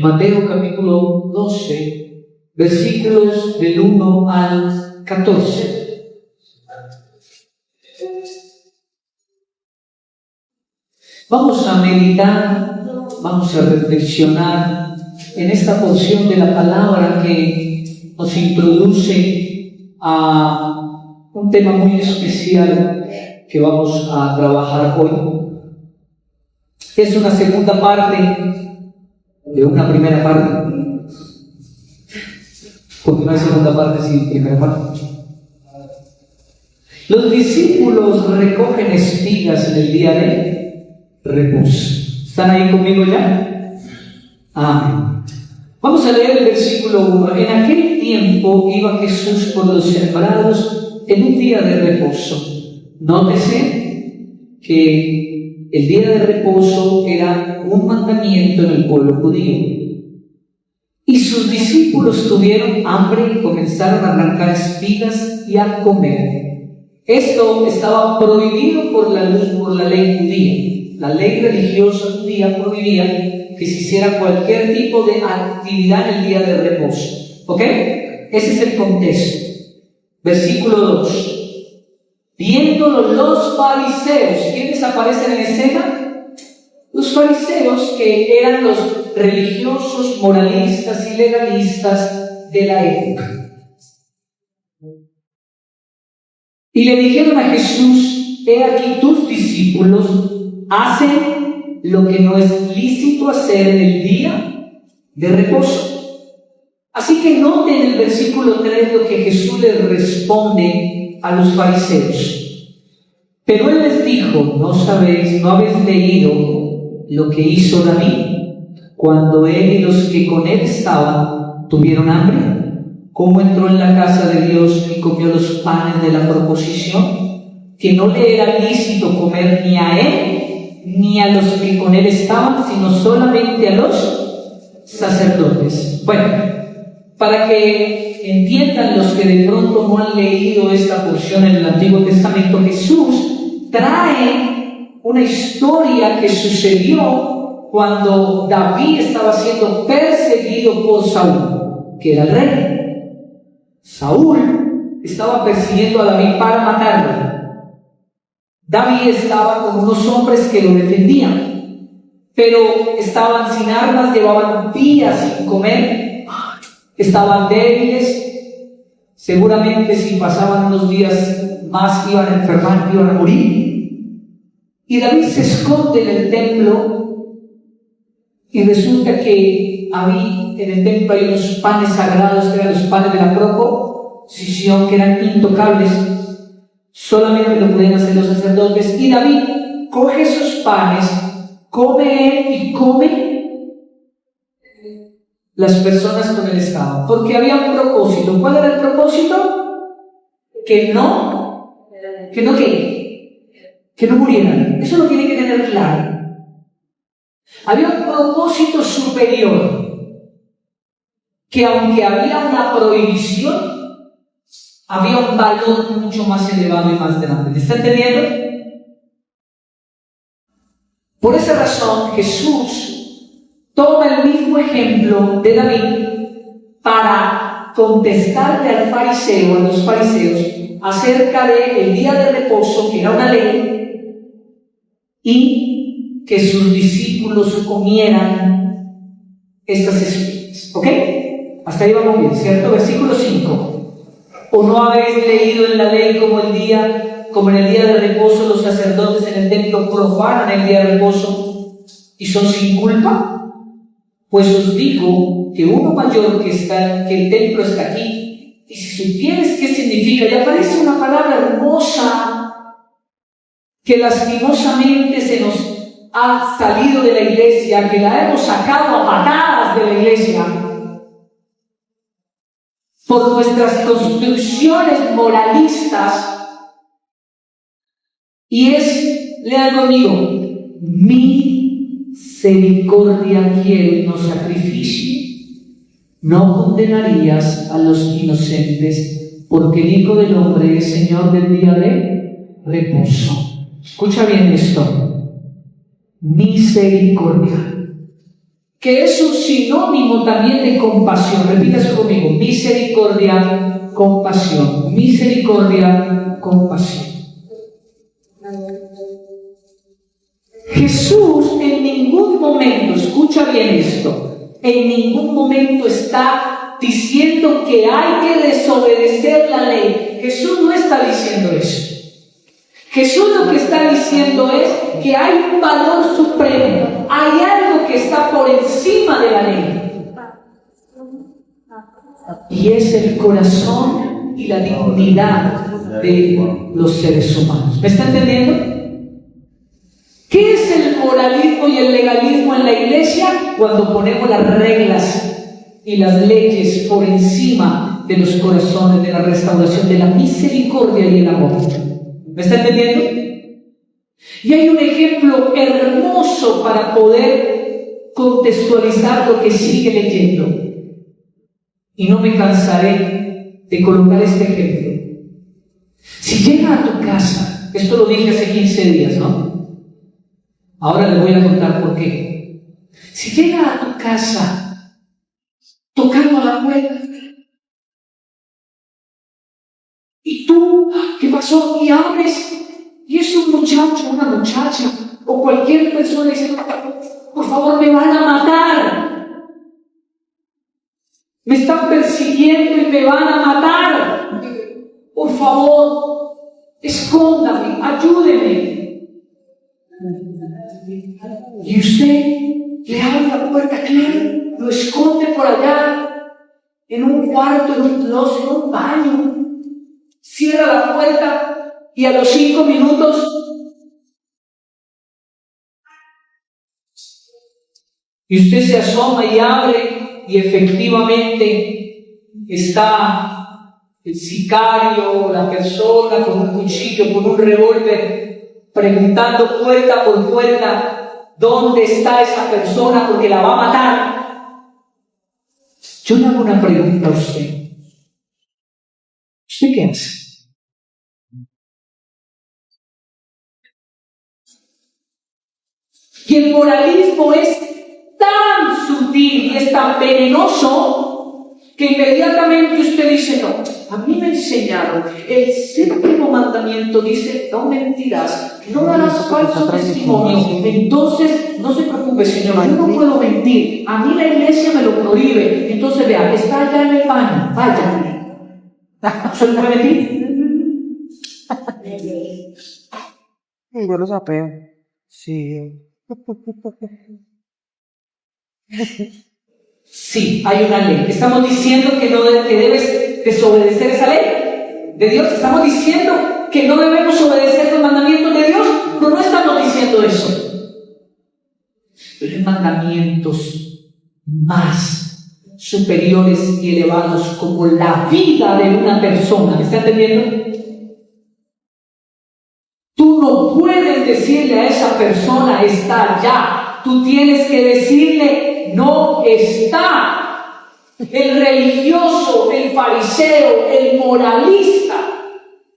Mateo capítulo 12, versículos del 1 al 14. Vamos a meditar, vamos a reflexionar en esta porción de la palabra que nos introduce a un tema muy especial que vamos a trabajar hoy. Es una segunda parte de una primera parte, porque no hay segunda parte sin primera parte. Los discípulos recogen espigas en el día de reposo. ¿Están ahí conmigo ya? Amén. Vamos a leer el versículo 1. En aquel tiempo iba Jesús por los sembrados en un día de reposo. Nótese que el día de reposo era un mandamiento en el pueblo judío. Y sus discípulos tuvieron hambre y comenzaron a arrancar espigas y a comer. Esto estaba prohibido por la ley judía. La ley religiosa judía prohibía que se hiciera cualquier tipo de actividad en el día de reposo. ¿Ok? Ese es el contexto. Versículo 2. Viéndolo los fariseos, ¿quiénes aparecen en escena? Los fariseos, que eran los religiosos, moralistas y legalistas de la época. Y le dijeron a Jesús: he aquí tus discípulos hacen lo que no es lícito hacer en el día de reposo. Así que noten en el versículo 3 lo que Jesús les responde a los fariseos. Pero él les dijo: ¿no habéis leído lo que hizo David cuando él y los que con él estaban tuvieron hambre? ¿Cómo entró en la casa de Dios y comió los panes de la proposición? Que no le era lícito comer ni a él ni a los que con él estaban, sino solamente a los sacerdotes. Bueno, para que entiendan los que de pronto no han leído esta porción en el Antiguo Testamento, Jesús trae una historia que sucedió cuando David estaba siendo perseguido por Saúl, que era el rey. Saúl estaba persiguiendo a David para matarlo. David estaba con unos hombres que lo defendían, pero estaban sin armas, llevaban días sin comer, estaban débiles. Seguramente si pasaban unos días más iban a enfermar, iban a morir. Y David se esconde en el templo, y resulta que en el templo hay unos panes sagrados que eran los panes de la proposición, que eran intocables, solamente lo podían hacer los sacerdotes. Y David coge esos panes, come él y come las personas con él estaban, porque había un propósito. ¿Cuál era el propósito? Que no murieran. Eso lo tiene que tener claro. Había un propósito superior, que aunque había una prohibición, había un valor mucho más elevado y más grande. ¿Me está entendiendo? Por esa razón, Jesús toma el mismo ejemplo de David para contestarle a los fariseos acerca del día de reposo, que era una ley, y que sus discípulos comieran estas espigas. ¿Ok? Hasta ahí vamos bien, ¿cierto? Versículo 5. ¿O no habéis leído en la ley como en el día de reposo los sacerdotes en el templo profanan el día de reposo y son sin culpa? Pues os digo que uno mayor que el templo está aquí. Y si supieres qué significa, y aparece una palabra hermosa que lastimosamente se nos ha salido de la iglesia, que la hemos sacado a patadas de la iglesia por nuestras construcciones moralistas, y es, lea conmigo: misericordia quiero y no sacrificio. No condenarías a los inocentes, porque el Hijo del Hombre es Señor del día de reposo. Escucha bien esto: misericordia. ¿Qué que es un sinónimo también de compasión. Repítase conmigo: misericordia, compasión. Misericordia, compasión. Jesús en ningún momento, escucha bien esto, en ningún momento está diciendo que hay que desobedecer la ley. Jesús no está diciendo eso. Jesús lo que está diciendo es que hay un valor supremo, hay algo que está por encima de la ley, y es el corazón y la dignidad de los seres humanos. ¿Me está entendiendo? ¿Qué es el moralismo y el legalismo en la iglesia? Cuando ponemos las reglas y las leyes por encima de los corazones, de la restauración, de la misericordia y el amor. ¿Me está entendiendo? Y hay un ejemplo hermoso para poder contextualizar lo que sigue leyendo. Y no me cansaré de colocar este ejemplo. Si llega a tu casa, esto lo dije hace 15 días, ¿no? Ahora les voy a contar por qué. Si llega a tu casa tocando la puerta y tú, ¿qué pasó? Y abres y es un muchacho, una muchacha o cualquier persona diciendo: por favor, me van a matar, me están persiguiendo y me van a matar, por favor, escóndame, ayúdeme. Y usted le abre la puerta, claro, lo esconde por allá, en un cuarto, en un closet, en un baño, cierra la puerta y a los 5 minutos y usted se asoma y abre y efectivamente está el sicario, la persona con un cuchillo, con un revólver, preguntando puerta por puerta: ¿dónde está esa persona? Porque la va a matar. Yo le hago una pregunta a usted. ¿Usted qué hace? Y el moralismo es tan sutil y es tan venenoso que inmediatamente usted dice: no, a mí me enseñaron, el 7º mandamiento dice: no mentirás, no darás falso testimonio. Entonces, no se preocupe, señor, yo no puedo mentir, a mí la iglesia me lo prohíbe. Entonces, vea, está allá en el baño, vaya. ¿Se lo puede mentir? Yo lo sapeo. Sí. Sí, hay una ley. Estamos diciendo que debes desobedecer esa ley de Dios. Estamos diciendo que no debemos obedecer los mandamientos de Dios. Pero no estamos diciendo eso. Pero hay mandamientos más superiores y elevados, como la vida de una persona. ¿Me está entendiendo? Tú no puedes decirle a esa persona: está allá. Tú tienes que decirle: no está. El religioso, el fariseo, el moralista,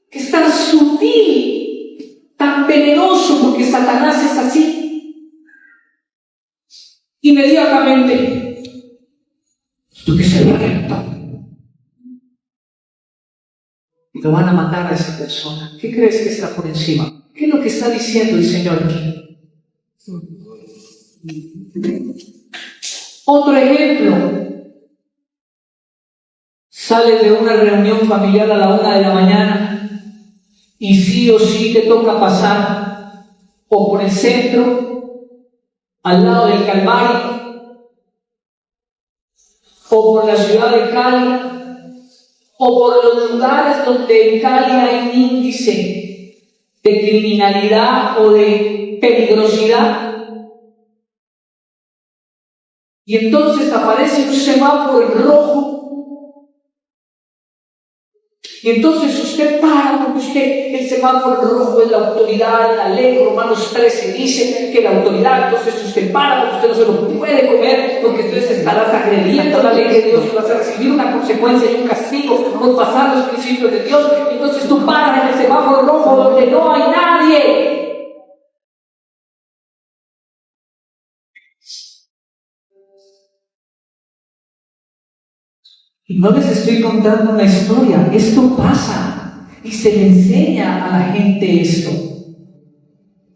que es tan sutil, tan venenoso, porque Satanás es así, inmediatamente, tú que se recta, y lo van a matar a esa persona. ¿Qué crees que está por encima? ¿Qué es lo que está diciendo el Señor aquí? Otro ejemplo. Sales de una reunión familiar a la 1 de la mañana y sí o sí te toca pasar o por el centro, al lado del Calvario, o por la ciudad de Cali, o por los lugares donde en Cali hay un índice de criminalidad o de peligrosidad. Y entonces aparece un semáforo en rojo. Y entonces usted para, porque el semáforo rojo es la autoridad, la ley. Romanos 13 dice que la autoridad, entonces usted para, porque usted no se lo puede comer, porque entonces estarás agrediendo la ley de Dios y vas a recibir una consecuencia y un castigo por pasar los principios de Dios. Y entonces tú paras en el semáforo rojo donde no hay nadie. Y no les estoy contando una historia, esto pasa y se le enseña a la gente esto,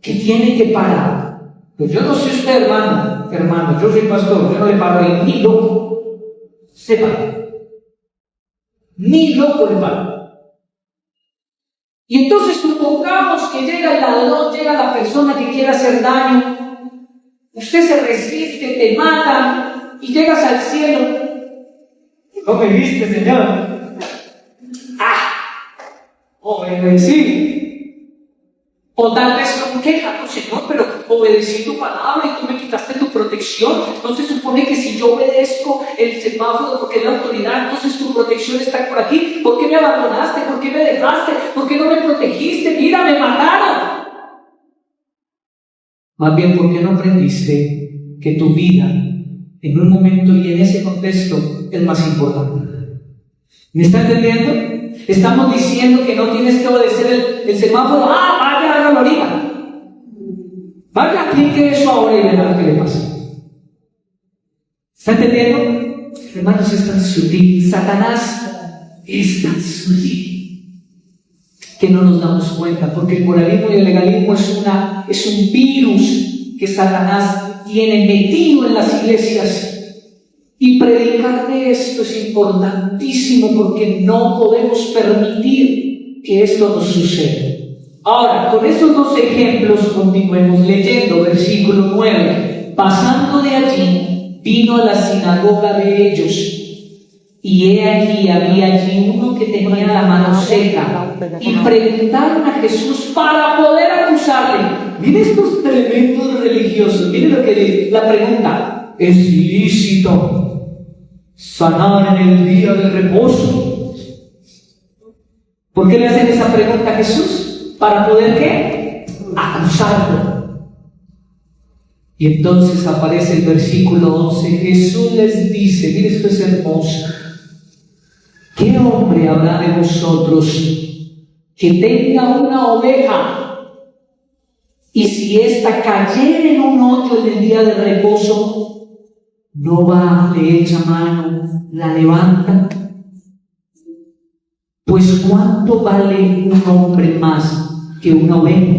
que tiene que parar. Pues yo no sé usted, hermano, yo soy pastor, yo no le paro ahí, ni loco, sepa, ni loco le paro. Y entonces supongamos que llega el ladrón, llega la persona que quiere hacer daño, usted se resiste, te mata y llegas al cielo. ¿No me viste, Señor? Obedecí. O tal vez con queja, no, Señor, pero obedecí tu palabra y tú me quitaste tu protección. Entonces supone que si yo obedezco el semáforo porque es la autoridad, entonces tu protección está por aquí. ¿Por qué me abandonaste? ¿Por qué me dejaste? ¿Por qué no me protegiste? Mira, me mataron. Más bien, ¿por qué no aprendiste que tu vida en un momento y en ese contexto es más importante? ¿Me está entendiendo? Estamos diciendo que no tienes que obedecer el semáforo. Vaya, hágalo ahorita. Vaya, aplique eso ahora y verá qué le pasa. ¿Está entendiendo? Hermanos, es tan sutil. Satanás es tan sutil que no nos damos cuenta, porque el moralismo y el legalismo es un virus que Satanás tiene metido en las iglesias. Y predicar de esto es importantísimo porque no podemos permitir que esto nos suceda. Ahora, con estos dos ejemplos continuemos leyendo. Versículo 9. Pasando de allí, vino a la sinagoga de ellos. Y he aquí, había allí uno que tenía la mano seca. Y preguntaron a Jesús para poder acusarle. Miren estos tremendos religiosos. Miren lo que dice la pregunta. ¿Es ilícito sanar en el día de reposo? ¿Por qué le hacen esa pregunta a Jesús? ¿Para poder qué? Acusarlo. Y entonces aparece el versículo 11. Jesús les dice, mire, esto es hermoso. ¿Qué hombre habrá de vosotros que tenga una oveja y si ésta cayere en un hoyo en el día de reposo, no va, le echa mano, la levanta? Pues ¿cuánto vale un hombre más que una oveja?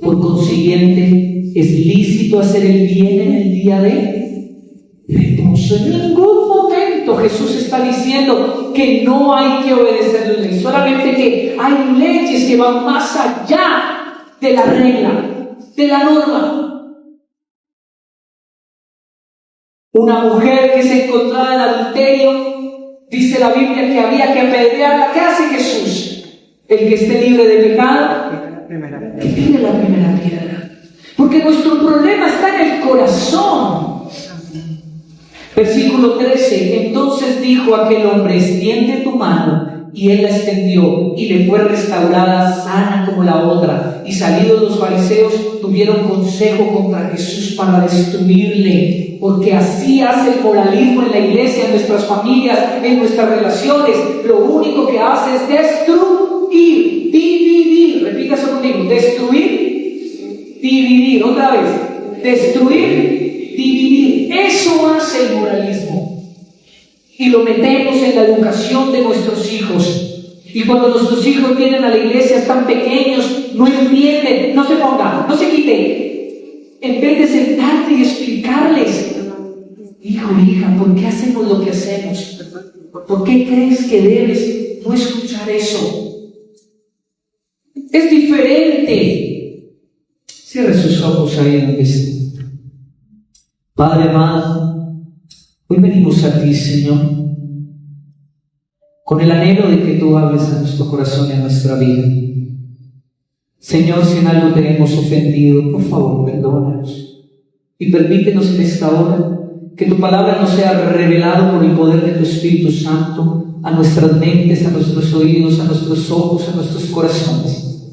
Por consiguiente, ¿es lícito hacer el bien en el día de reposo? En ningún momento Jesús está diciendo que no hay que obedecer la ley, solamente que hay leyes que van más allá de la regla, de la norma. Una mujer que se encontraba en adulterio, dice la Biblia que había que apedrearla. ¿Qué hace Jesús? El que esté libre de pecado, que tire la primera piedra. Porque nuestro problema está en el corazón. Versículo 13. Entonces dijo aquel hombre: extiende tu mano. Y él la extendió, y le fue restaurada sana como la otra. Y salidos los fariseos, tuvieron consejo contra Jesús para destruirle, porque así hace el moralismo en la iglesia, en nuestras familias, en nuestras relaciones. Lo único que hace es destruir, dividir. Repítase conmigo: destruir, dividir. Otra vez: destruir, dividir. Eso hace el moralismo. Y lo metemos en la educación de nuestros hijos. Y cuando nuestros hijos vienen a la iglesia, están pequeños, no entienden, no se pongan, no se quiten. En vez de sentarte y explicarles: hijo, hija, ¿por qué hacemos lo que hacemos? ¿Por qué crees que debes no escuchar eso? Es diferente. Cierre sus ojos ahí donde está. Padre amado, hoy venimos a ti, Señor, con el anhelo de que tú hables a nuestro corazón y a nuestra vida. Señor, si en algo te hemos ofendido, por favor, perdónanos. Y permítenos en esta hora que tu palabra nos sea revelado por el poder de tu Espíritu Santo a nuestras mentes, a nuestros oídos, a nuestros ojos, a nuestros corazones.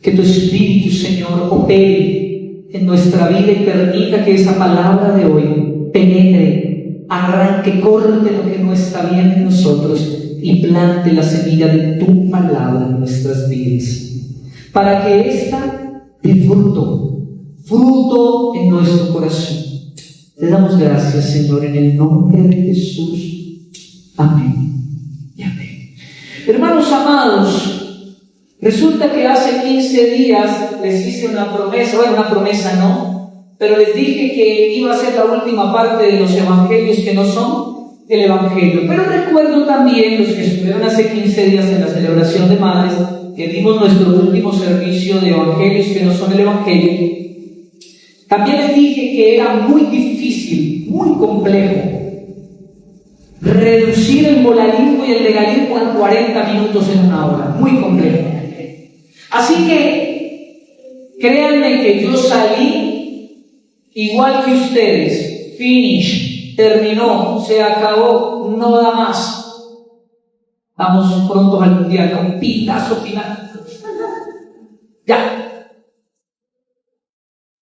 Que tu Espíritu, Señor, opere en nuestra vida y permita que esa palabra de hoy penetre, arranque, corte lo que no está bien en nosotros y plante la semilla de tu palabra en nuestras vidas, para que ésta dé fruto en nuestro corazón. Te damos gracias, Señor, en el nombre de Jesús. Amén y amén. Hermanos amados, resulta que hace 15 días les hice una promesa, bueno, una promesa no, pero les dije que iba a ser la última parte de los evangelios que no son el evangelio. Pero recuerdo también, los que estuvieron hace 15 días en la celebración de madres, que dimos nuestro último servicio de evangelios que no son el evangelio, también les dije que era muy difícil, muy complejo reducir el moralismo y el legalismo en 40 minutos en una hora, muy complejo. Así que créanme que yo salí igual que ustedes, finish, terminó, se acabó, no da más. Vamos pronto al mundial, un pitazo final. Ya.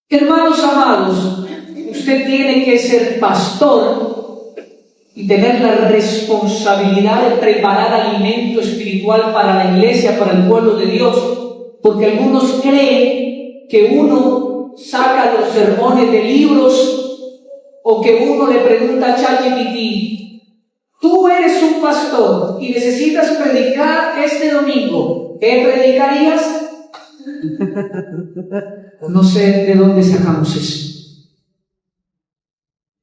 Hermanos amados, usted tiene que ser pastor y tener la responsabilidad de preparar alimento espiritual para la iglesia, para el pueblo de Dios, porque algunos creen que uno saca los sermones de libros o que uno le pregunta a ChatGPT: tú eres un pastor y necesitas predicar este domingo, ¿qué predicarías? No sé de dónde sacamos eso.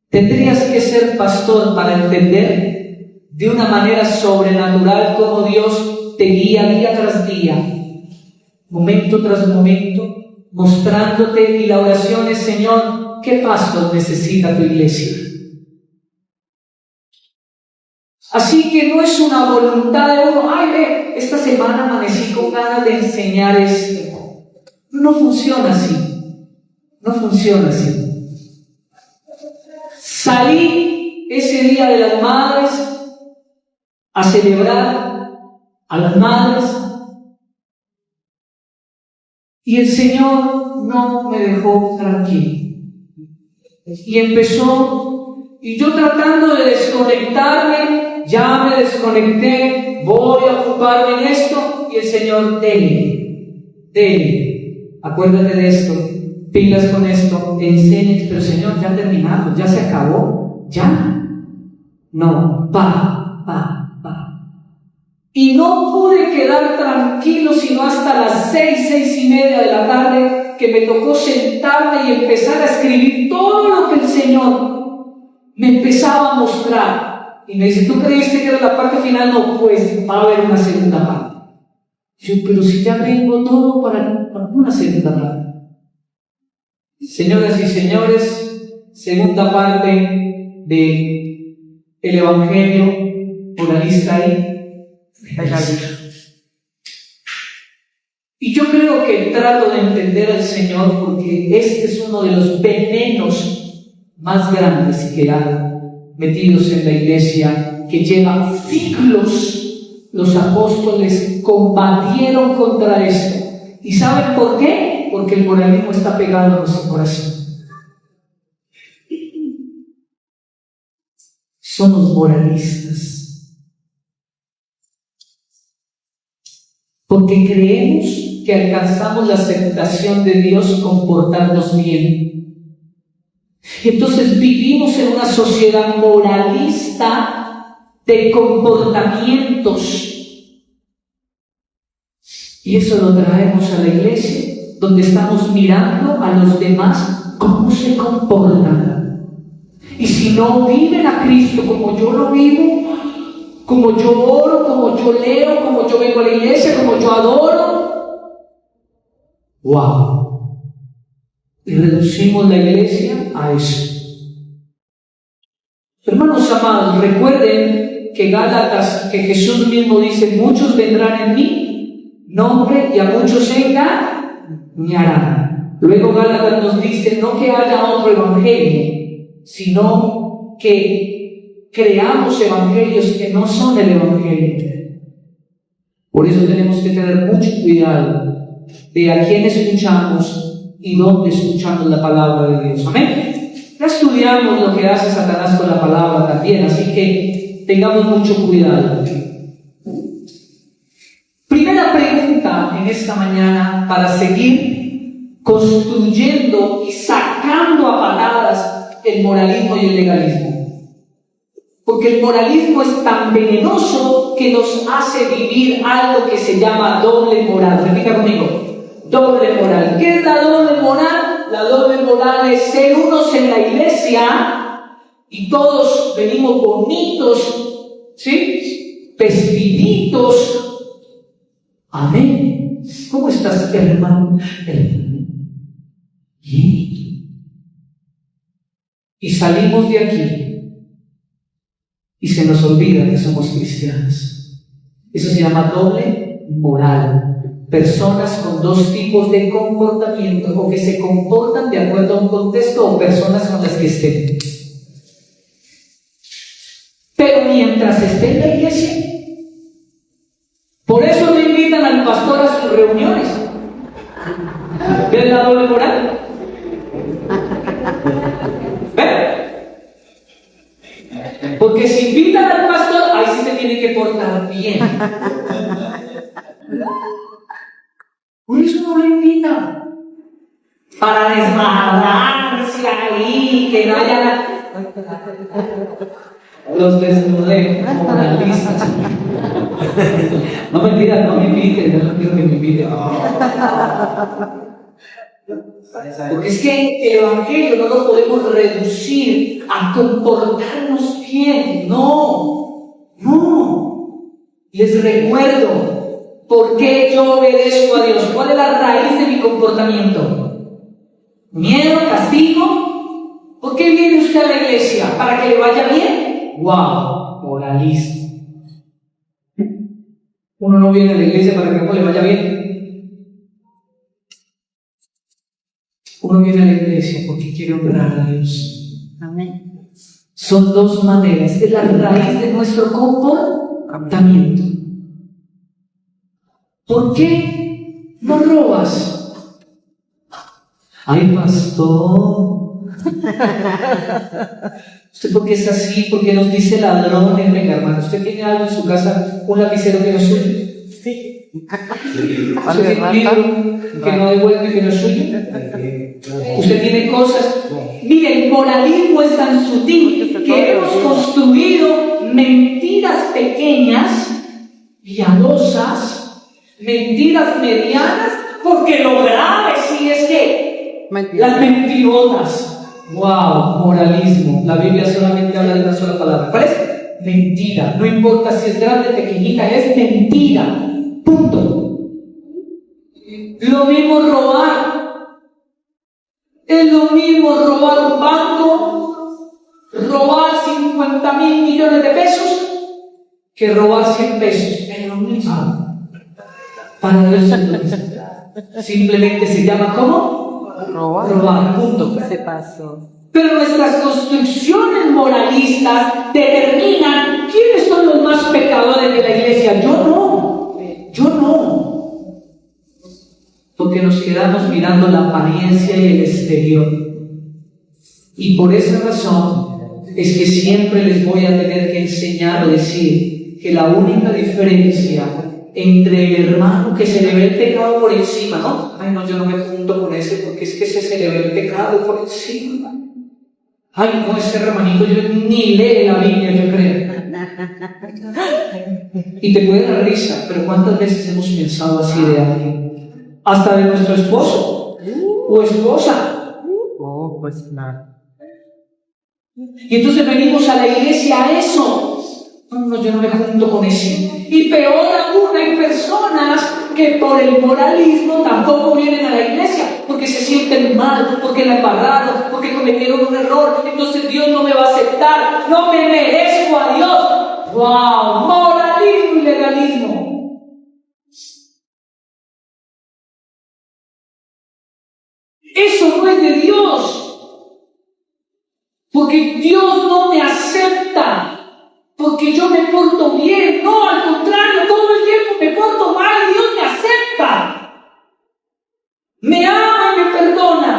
Tendrías que ser pastor para entender de una manera sobrenatural cómo Dios te guía día tras día, momento tras momento, mostrándote, y la oración es: Señor, ¿qué pastor necesita tu iglesia? Así que no es una voluntad de uno: ay, ve, esta semana amanecí con ganas de enseñar esto. No funciona así. No funciona así. Salí ese día de las madres a celebrar a las madres, y el Señor no me dejó tranquilo. Y empezó, y yo tratando de desconectarme, ya me desconecté, voy a ocuparme en esto, y el Señor: dele, acuérdate de esto, pilas con esto, enseñes. Pero Señor, ya terminamos, ya se acabó, ya. No, pa. Y no pude quedar tranquilo sino hasta las 6:30 de la tarde, que me tocó sentarme y empezar a escribir todo lo que el Señor me empezaba a mostrar. Y me dice: ¿tú creíste que era la parte final? No, pues va a haber una segunda parte. Yo: pero si ya tengo todo para una segunda parte. Señoras y señores, segunda parte de el Evangelio, por la lista ahí. Y yo creo que trato de entender al Señor, porque este es uno de los venenos más grandes que hay metidos en la iglesia, que llevan siglos. Los apóstoles combatieron contra esto. ¿Y saben por qué? Porque el moralismo está pegado a nuestro corazón. Somos moralistas porque creemos que alcanzamos la aceptación de Dios comportarnos bien. Entonces vivimos en una sociedad moralista de comportamientos, y eso lo traemos a la iglesia, donde estamos mirando a los demás cómo se comportan. Y si no viven a Cristo como yo lo vivo, como yo oro, como yo leo, como yo vengo a la iglesia, como yo adoro, ¡wow! Y reducimos la iglesia a eso. Hermanos amados, recuerden que Gálatas, que Jesús mismo dice: muchos vendrán en mi nombre y a muchos engañarán. Luego Gálatas nos dice: no que haya otro evangelio, sino que creamos evangelios que no son el evangelio. Por eso tenemos que tener mucho cuidado de a quién escuchamos y dónde escuchamos la palabra de Dios. Amén. Ya estudiamos lo que hace Satanás con la palabra también, así que tengamos mucho cuidado. Primera pregunta en esta mañana, para seguir construyendo y sacando a patadas el moralismo y el legalismo. Porque el moralismo es tan venenoso que nos hace vivir algo que se llama doble moral. Repita conmigo, doble moral. ¿Qué es la doble moral? La doble moral es ser unos en la iglesia y todos venimos bonitos, ¿sí? Vestiditos. Amén. ¿Cómo estás, hermano? Bien. Y salimos de aquí y se nos olvida que somos cristianos. Eso se llama doble moral. Personas con dos tipos de comportamiento, o que se comportan de acuerdo a un contexto, o personas con las que estén. Pero mientras esté en la iglesia, por eso no invitan al pastor a sus reuniones. ¿Ven la doble moral? ¿Ven? Porque si invitan al pastor, ahí sí se tiene que portar bien. Por eso no lo invitan. Para desmadrarse ahí, que no haya los desnudé moralistas. No mentira, no me inviten, yo no quiero que me inviten. Porque es que el evangelio no lo podemos reducir a comportarnos bien. No. Les recuerdo por qué yo obedezco a Dios. ¿Cuál es la raíz de mi comportamiento? ¿Miedo? ¿Castigo? ¿Por qué viene usted a la iglesia? ¿Para que le vaya bien? ¡Wow! Moralista. Uno no viene a la iglesia para que uno le vaya bien. Uno viene a la iglesia porque quiere honrar a Dios. Amén. Son dos maneras, es la raíz de nuestro comportamiento. ¿Por qué no robas? Ay, pastor. ¿Usted por qué es así? ¿Por qué nos dice ladrones? Venga, hermano, ¿usted tiene algo en su casa, un lapicero que no es suyo? Sí. ¿Usted tiene un libro que no devuelve que no es suyo? Usted tiene cosas. Mire, el moralismo es tan sutil que hemos construido mentiras pequeñas, piadosas, mentiras medianas, porque lo grave sí es que las mentirotas. ¡Wow! Moralismo. La Biblia solamente habla de una sola palabra. ¿Cuál es? Mentira. No importa si es grande o pequeñita, es mentira. Punto. Lo mismo robar. Es lo mismo robar un banco, robar 50,000 millones de pesos, que robar 100 pesos. Es lo mismo. Para Dios es lo mismo. Simplemente se llama ¿cómo? Robar. Punto. Se pasó. Pero nuestras construcciones moralistas determinan quiénes son los más pecadores de la iglesia. Yo no. Porque nos quedamos mirando la apariencia y el exterior. Y por esa razón es que siempre les voy a tener que enseñar o decir que la única diferencia entre el hermano que se le ve el pecado por encima, ¿no? Ay, no, yo no me junto con ese porque es que ese se le ve el pecado por encima. Ay, no, ese hermanito yo ni lee la Biblia, yo creo. Y te puede dar risa, pero ¿cuántas veces hemos pensado así de alguien? Hasta de nuestro esposo o esposa. Oh, pues nada. Y entonces venimos a la iglesia a eso. No, yo no me junto con ese. Y peor aún, hay personas que por el moralismo tampoco vienen a la iglesia, porque se sienten mal, porque la embarraron, porque cometieron un error. Entonces Dios no me va a aceptar, no me merezco a Dios. ¡Wow! Moralismo y legalismo. Eso no es de Dios, porque Dios no me acepta, porque yo me porto bien. No, al contrario, todo el tiempo me porto mal y Dios me acepta, me ama y me perdona.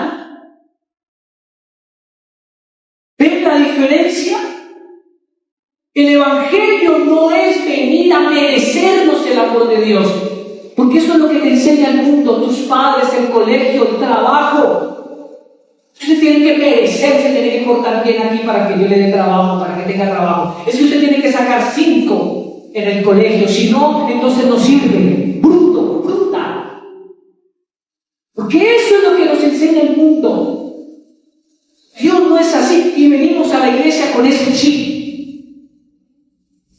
¿Ven la diferencia? El evangelio no es venir a merecernos el amor de Dios, porque eso es lo que te enseña el mundo, tus padres, el colegio, el trabajo. Usted tiene que merecer, se tiene que portar bien aquí para que yo le dé trabajo, para que tenga trabajo. Es que usted tiene que sacar 5 en el colegio, si no, entonces no sirve. Bruto, bruta. Porque eso es lo que nos enseña el mundo. Dios no es así y venimos a la iglesia con ese chip.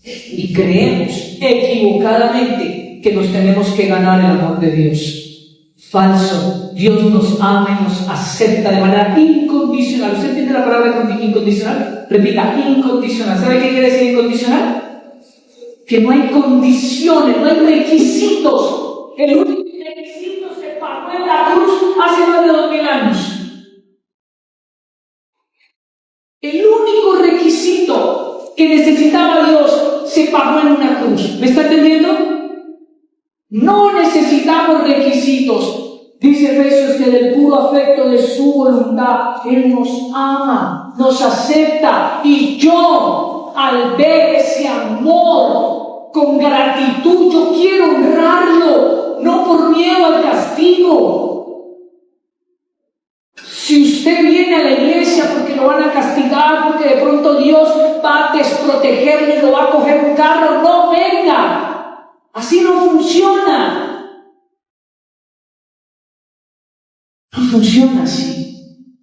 Y creemos equivocadamente que nos tenemos que ganar el amor de Dios. Falso. Dios nos ama y nos acepta de manera incondicional. ¿Usted entiende la palabra incondicional? Repita, incondicional. ¿Sabe qué quiere decir incondicional? Que no hay condiciones, no hay requisitos. El único requisito se pagó en la cruz hace más de 2000 años. El único requisito que necesitaba Dios se pagó en una cruz. ¿Me está entendiendo? No necesitamos requisitos. Dice Efesios que del puro afecto de su voluntad Él nos ama, nos acepta. Y yo, al ver ese amor con gratitud, yo quiero honrarlo, no por miedo al castigo. Si usted viene a la iglesia porque lo van a castigar, porque de pronto Dios va a desprotegerlo y lo va a coger un carro, no venga. Así no funciona. No funciona así.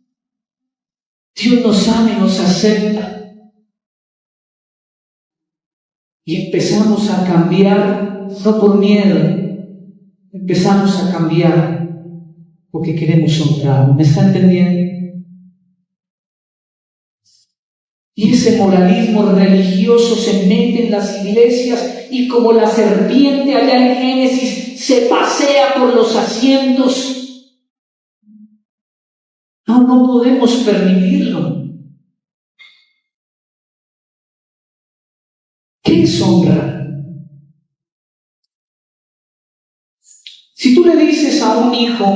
Dios nos ama y nos acepta. Y empezamos a cambiar, no por miedo, empezamos a cambiar porque queremos honrar. ¿Me está entendiendo? Y ese moralismo religioso se mete en las iglesias y como la serpiente allá en Génesis se pasea por los asientos. No podemos permitirlo. ¿Qué es honra? Si tú le dices a un hijo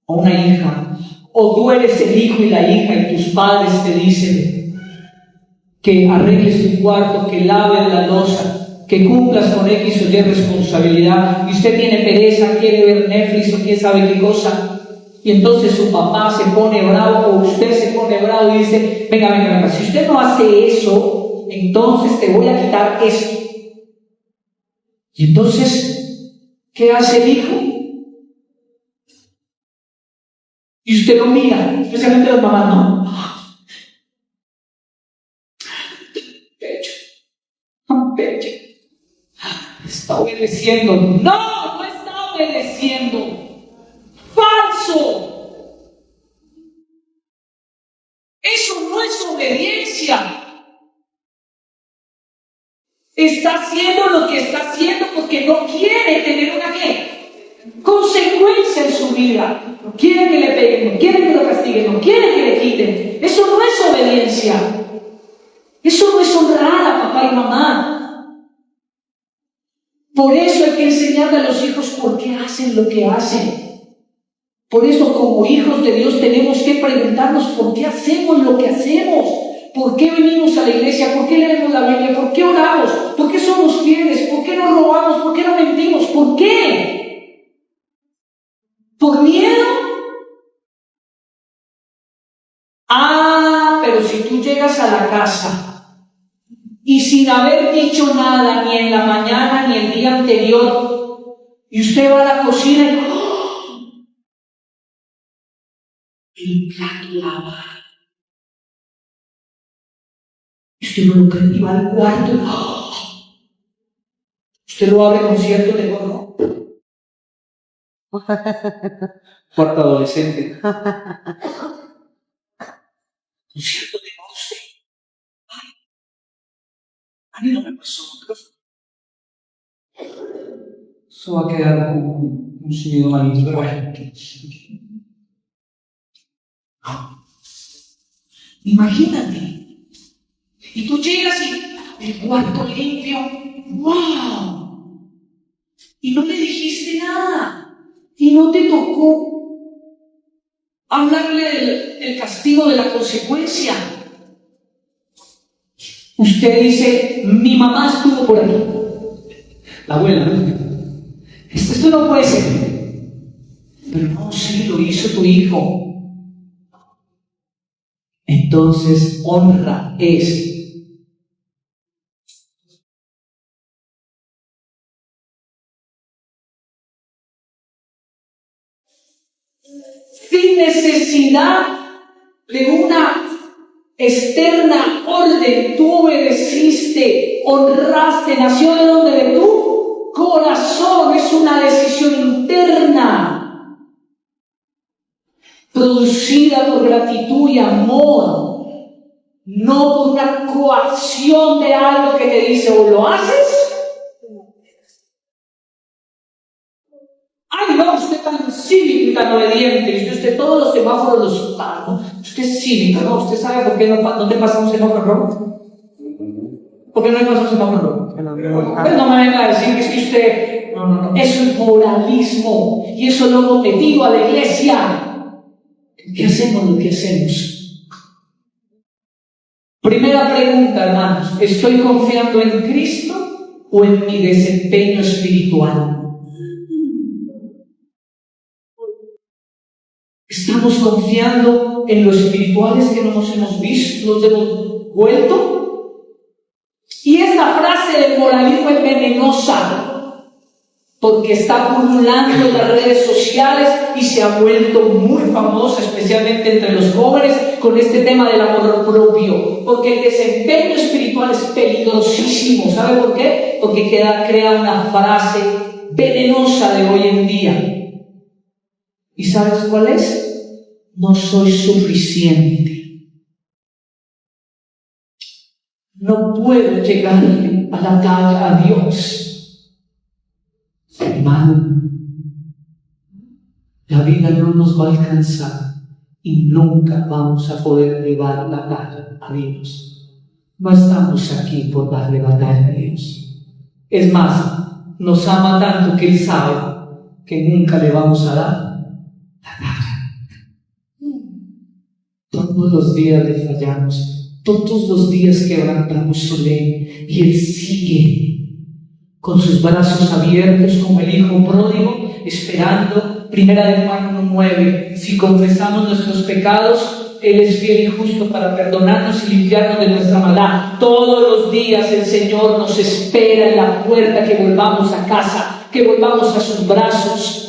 o una hija, o tú eres el hijo y la hija y tus padres te dicen que arregles tu cuarto, que laves la loza, que cumplas con X o Y responsabilidad, y usted tiene pereza, quiere ver Netflix o quién sabe qué cosa, y entonces su papá se pone bravo o usted se pone bravo y dice, venga, si usted no hace eso, entonces te voy a quitar esto. Y entonces, ¿qué hace el hijo? Y usted lo mira, especialmente las mamás, ¿no? Pecho. Está obedeciendo. No está obedeciendo. ¡Falso! Eso no es obediencia. Está haciendo lo que está haciendo porque no quiere tener una consecuencia en su vida. No quiere que le peguen, no quiere que lo castiguen, no quiere que le quiten. Eso no es obediencia. Eso no es honrar a papá y mamá. Por eso hay que enseñarle a los hijos por qué hacen lo que hacen. Por eso, como hijos de Dios, tenemos que preguntarnos por qué hacemos lo que hacemos. ¿Por qué venimos a la iglesia? ¿Por qué leemos la Biblia? ¿Por qué oramos? ¿Por qué somos fieles? ¿Por qué no robamos? ¿Por qué no mentimos? ¿Por qué? ¿Por miedo? Pero si tú llegas a la casa y sin haber dicho nada ni en la mañana ni el día anterior, y usted va a la cocina y el plato lava. Y usted no lo cree y va al cuarto y usted lo abre con cierto temor, ¿no? Cuarto adolescente. Con cierto temor usted. A mí no me pasó. Eso va a quedar como un sonido malito, pero bueno. Imagínate. Y tú llegas y el cuarto limpio. ¡Wow! Y no le dijiste nada. Y no te tocó hablarle del castigo, de la consecuencia. Usted dice, mi mamá estuvo por aquí. La abuela, ¿no? Esto no puede ser. Pero no, sí, lo hizo tu hijo. Entonces, honra es sin necesidad de una externa orden. Tú obedeciste, honraste, nació de donde, de tu corazón. Es una decisión interna, producida por gratitud y amor, no por una coacción de algo que te dice o lo haces. Ay, no, usted tan cívico y tan obediente, y usted todos los semáforos los para, ¿no? Usted es cívico, ¿no? ¿Usted sabe por qué dónde pasa un semáforo rojo? ¿Por qué no le pasa un semáforo rojo? Pues no me venga a decir que es que usted... No. Eso es moralismo, y eso lo hemos metido a la iglesia. ¿Qué hacemos lo que hacemos? Primera pregunta, hermanos. ¿Estoy confiando en Cristo o en mi desempeño espiritual? ¿Estamos confiando en los espirituales que nos hemos visto, nos hemos vuelto? Y esta frase del moralismo es venenosa, porque está pululando en las redes sociales y se ha vuelto muy famosa, especialmente entre los jóvenes, con este tema del amor propio. Porque el desempeño espiritual es peligrosísimo. ¿Sabe por qué? Porque crea una frase venenosa de hoy en día. ¿Y sabes cuál es? No soy suficiente. No puedo llegar a la calle a Dios. Hermano, la vida no nos va a alcanzar y nunca vamos a poder llevar la batalla a Dios. No estamos aquí por darle batalla a Dios. Es más, nos ama tanto que Él sabe que nunca le vamos a dar. Todos los días le fallamos, todos los días quebrantamos su ley, y Él sigue con sus brazos abiertos como el hijo pródigo, esperando. Primera de Juan 1:9. Si confesamos nuestros pecados, Él es fiel y justo para perdonarnos y limpiarnos de nuestra maldad. Todos los días el Señor nos espera en la puerta, que volvamos a casa, que volvamos a sus brazos,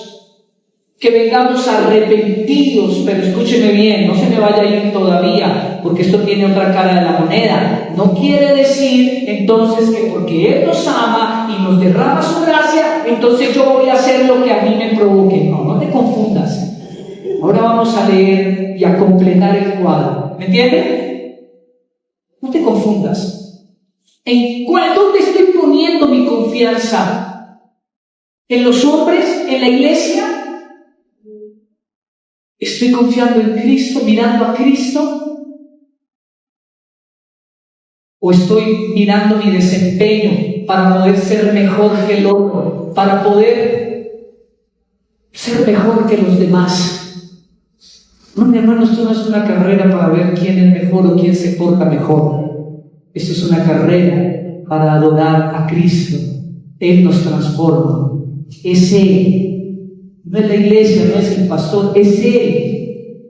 que vengamos arrepentidos. Pero escúcheme bien, no se me vaya a ir todavía, porque esto tiene otra cara de la moneda. No quiere decir entonces que porque Él nos ama y nos derrama su gracia, entonces yo voy a hacer lo que a mí me provoque. No te confundas. Ahora vamos a leer y a completar el cuadro. ¿Me entienden? No te confundas. ¿Dónde estoy poniendo mi confianza? ¿En los hombres? ¿En la iglesia? ¿Estoy confiando en Cristo, mirando a Cristo? ¿O estoy mirando mi desempeño para poder ser mejor que el otro, para poder ser mejor que los demás? No, mi hermano, esto no es una carrera para ver quién es mejor o quién se porta mejor. Esto es una carrera para adorar a Cristo. Él nos transforma. Es Él. No es la iglesia, no es el pastor, es Él.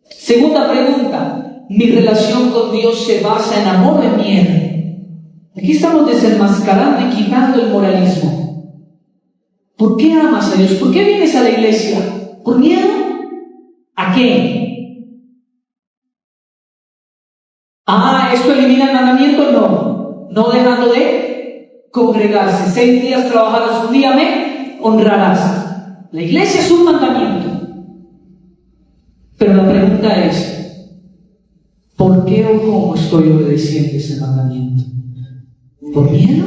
Segunda pregunta: ¿mi relación con Dios se basa en amor o en miedo? Aquí estamos desenmascarando y quitando el moralismo. ¿Por qué amas a Dios? ¿Por qué vienes a la iglesia? ¿Por miedo? ¿A qué? ¿Esto elimina el mandamiento? No dejando de congregarse. 6 días trabajarás, un día me honrarás. La iglesia es un mandamiento. Pero la pregunta es: ¿por qué o cómo estoy obedeciendo ese mandamiento? ¿Por miedo?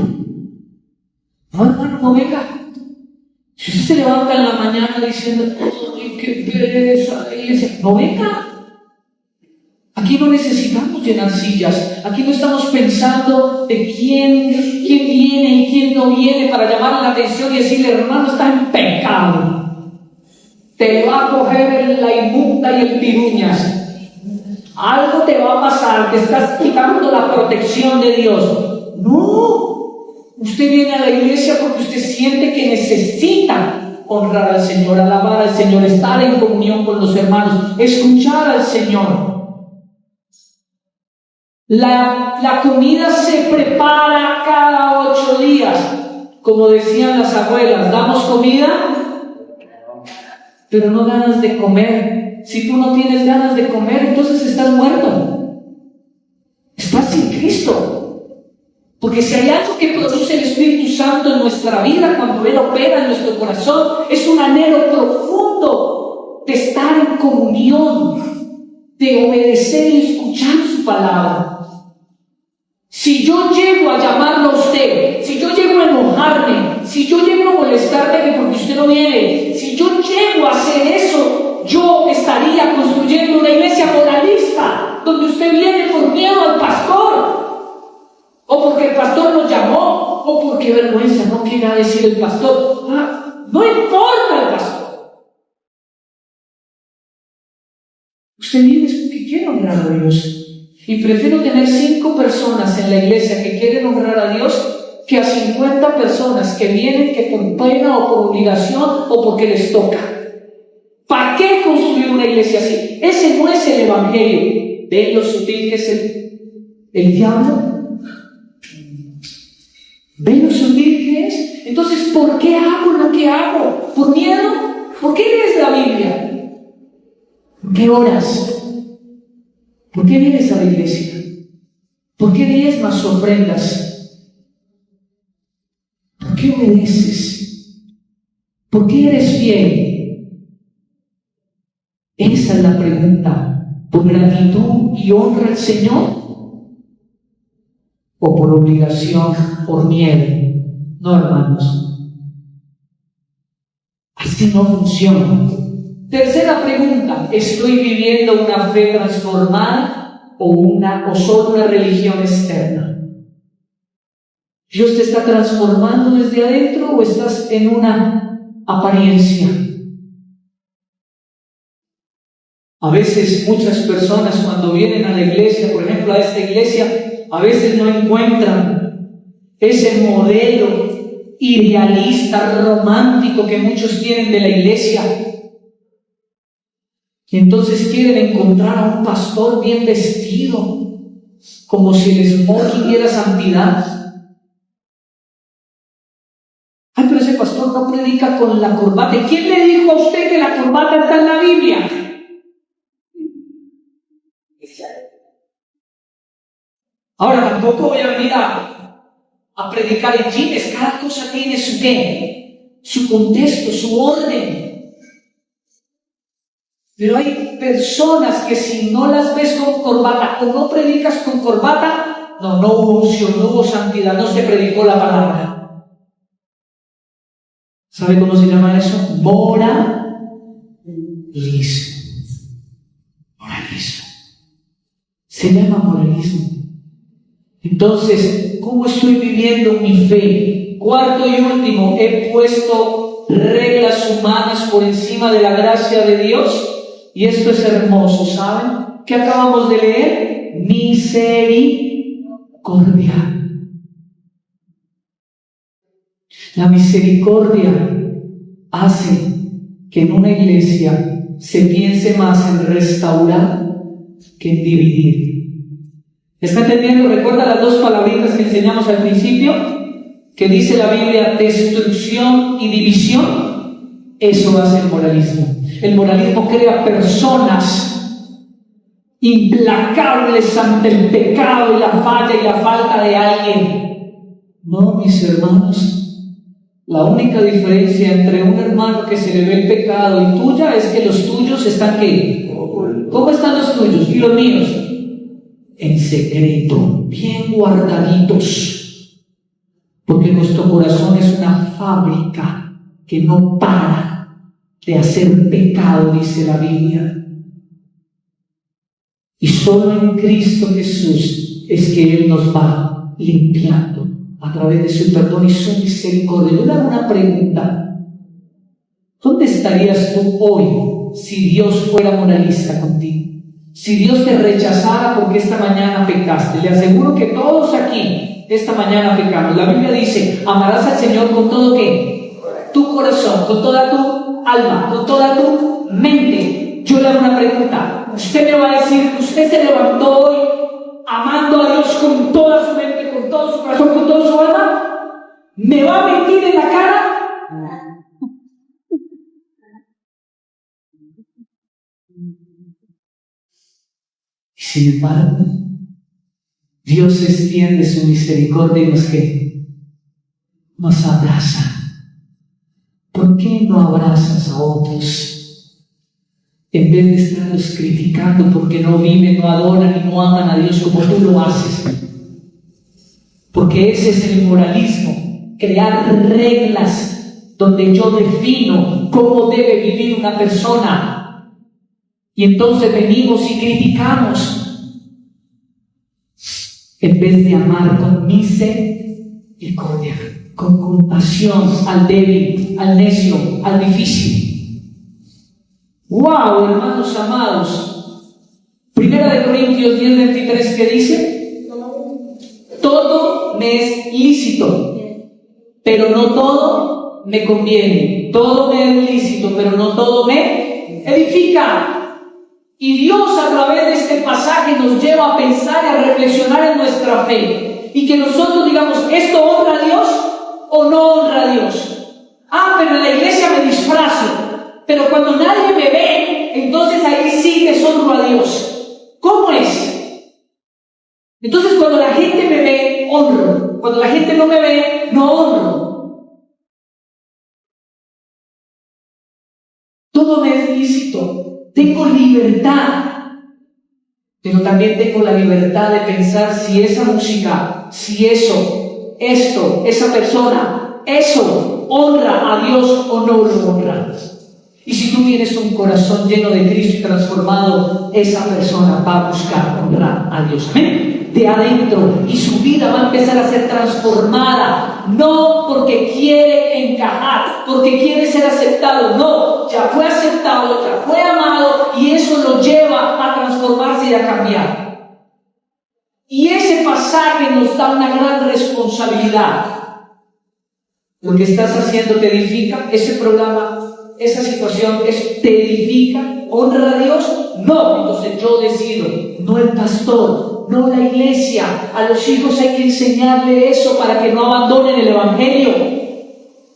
No, hermano, no venga. Si usted se levanta en la mañana diciendo: ¡ay, qué pereza la iglesia! No venga. Aquí no necesitamos llenar sillas. Aquí no estamos pensando de quién viene y quién no viene para llamar la atención y decirle: hermano, está en pecado. Te va a coger la inmunda y el piruñas. Algo te va a pasar. Te estás quitando la protección de Dios. No. Usted viene a la iglesia porque usted siente que necesita honrar al Señor, alabar al Señor, estar en comunión con los hermanos, escuchar al Señor. La comida se prepara cada 8 días. Como decían las abuelas, damos comida, pero no ganas de comer. Si tú no tienes ganas de comer, entonces estás muerto. Estás sin Cristo. Porque si hay algo que produce el Espíritu Santo en nuestra vida cuando Él opera en nuestro corazón, es un anhelo profundo de estar en comunión, de obedecer y escuchar su palabra. Si yo llego a llamarlo a usted, si yo llego a enojarme, si yo llego a molestarme porque usted no viene, si yo llego a hacer eso, yo estaría construyendo una iglesia moralista, donde usted viene por miedo al pastor, o porque el pastor lo llamó, o porque vergüenza no quiera decir el pastor. No importa el pastor. Usted viene porque quiere honrar a Dios. Y prefiero tener 5 personas en la iglesia que quieren honrar a Dios que a 50 personas que vienen que por pena o por obligación o porque les toca. ¿Para qué construir una iglesia así? Ese no es el evangelio. ¿Ven lo sutil que es el diablo? ¿Ven lo sutil que es? Entonces, ¿por qué hago lo que hago? ¿Por miedo? ¿Por qué lees la Biblia? ¿Por qué oras? ¿Por qué vienes a la iglesia? ¿Por qué diezmas ofrendas? ¿Por qué obedeces? ¿Por qué eres fiel? Esa es la pregunta. ¿Por gratitud y honra al Señor? ¿O por obligación, por miedo? No, hermanos. Así no funciona. Tercera pregunta, ¿estoy viviendo una fe transformada o solo una religión externa? ¿Dios te está transformando desde adentro o estás en una apariencia? A veces muchas personas cuando vienen a la iglesia, por ejemplo a esta iglesia, a veces no encuentran ese modelo idealista, romántico que muchos tienen de la iglesia. Y entonces quieren encontrar a un pastor bien vestido, como si el smoking diera santidad. Ay, pero ese pastor no predica con la corbata. ¿Y quién le dijo a usted que la corbata está en la Biblia? Ahora tampoco voy a venir a predicar en jeans. Cada cosa tiene su qué, su contexto, su orden. Pero hay personas que si no las ves con corbata o no predicas con corbata, no hubo unción, no hubo santidad, no se predicó la palabra. ¿Sabe cómo se llama eso? Moralismo. Moralismo. Se llama moralismo. Entonces, ¿cómo estoy viviendo mi fe? Cuarto y último, he puesto reglas humanas por encima de la gracia de Dios. Y esto es hermoso, ¿saben? ¿Qué acabamos de leer? Misericordia. La misericordia hace que en una iglesia se piense más en restaurar que en dividir. ¿Está entendiendo? ¿Recuerda las 2 palabritas que enseñamos al principio? Que dice la Biblia, destrucción y división. Eso hace el moralismo. El moralismo crea personas implacables ante el pecado y la falla y la falta de alguien. No, mis hermanos, la única diferencia entre un hermano que se le ve el pecado y tuya es que los tuyos están ¿qué? ¿Cómo están los tuyos? ¿Y los míos? En secreto, bien guardaditos. Porque nuestro corazón es una fábrica que no para de hacer pecado, dice la Biblia. Y solo en Cristo Jesús es que Él nos va limpiando a través de su perdón y su misericordia. Yo le hago una pregunta. ¿Dónde estarías tú hoy si Dios fuera moralista contigo? Si Dios te rechazara porque esta mañana pecaste. Le aseguro que todos aquí esta mañana pecamos. La Biblia dice, amarás al Señor con todo ¿qué? Tu corazón, con toda tu alma, con toda tu mente. Yo le hago una pregunta. Usted me va a decir, usted se levantó hoy amando a Dios con toda su mente, con todo su corazón, con toda su alma, me va a mentir en la cara. Sin embargo, Dios extiende su misericordia y nos abraza. ¿Por qué no abrazas a otros? En vez de estarlos criticando porque no viven, no adoran y no aman a Dios como tú lo haces. Porque ese es el moralismo, crear reglas donde yo defino cómo debe vivir una persona. Y entonces venimos y criticamos en vez de amar con misericordia, con compasión al débil, al necio, al difícil. ¡Wow, hermanos amados! Primera de Corintios 10:23, ¿qué dice? Todo me es lícito, pero no todo me conviene. Todo me es lícito, pero no todo me edifica. Y Dios a través de este pasaje nos lleva a pensar y a reflexionar en nuestra fe. Y que nosotros digamos, ¿esto honra a Dios o no honra a Dios? Pero en la iglesia me disfrazo. Pero cuando nadie me ve, entonces ahí sí deshonro a Dios. ¿Cómo es? Entonces cuando la gente me ve, honro. Cuando la gente no me ve, no honro. Todo me es lícito. Tengo libertad, pero también tengo la libertad de pensar si esa música, si eso, esto, esa persona, eso honra a Dios o no lo honra. Y si tú tienes un corazón lleno de Cristo y transformado, esa persona va a buscar honrar a Dios. Amén. De adentro, y su vida va a empezar a ser transformada, no porque quiere encajar, porque quiere ser aceptado, no, ya fue aceptado, ya fue amado, y eso lo lleva a transformarse y a cambiar. Y ese pasaje nos da una gran responsabilidad. Lo que estás haciendo te edifica, ese programa, esa situación, ¿eso te edifica? ¿Honra a Dios? No. Entonces yo decido, no el pastor, no la iglesia. A los hijos hay que enseñarle eso para que no abandonen el evangelio.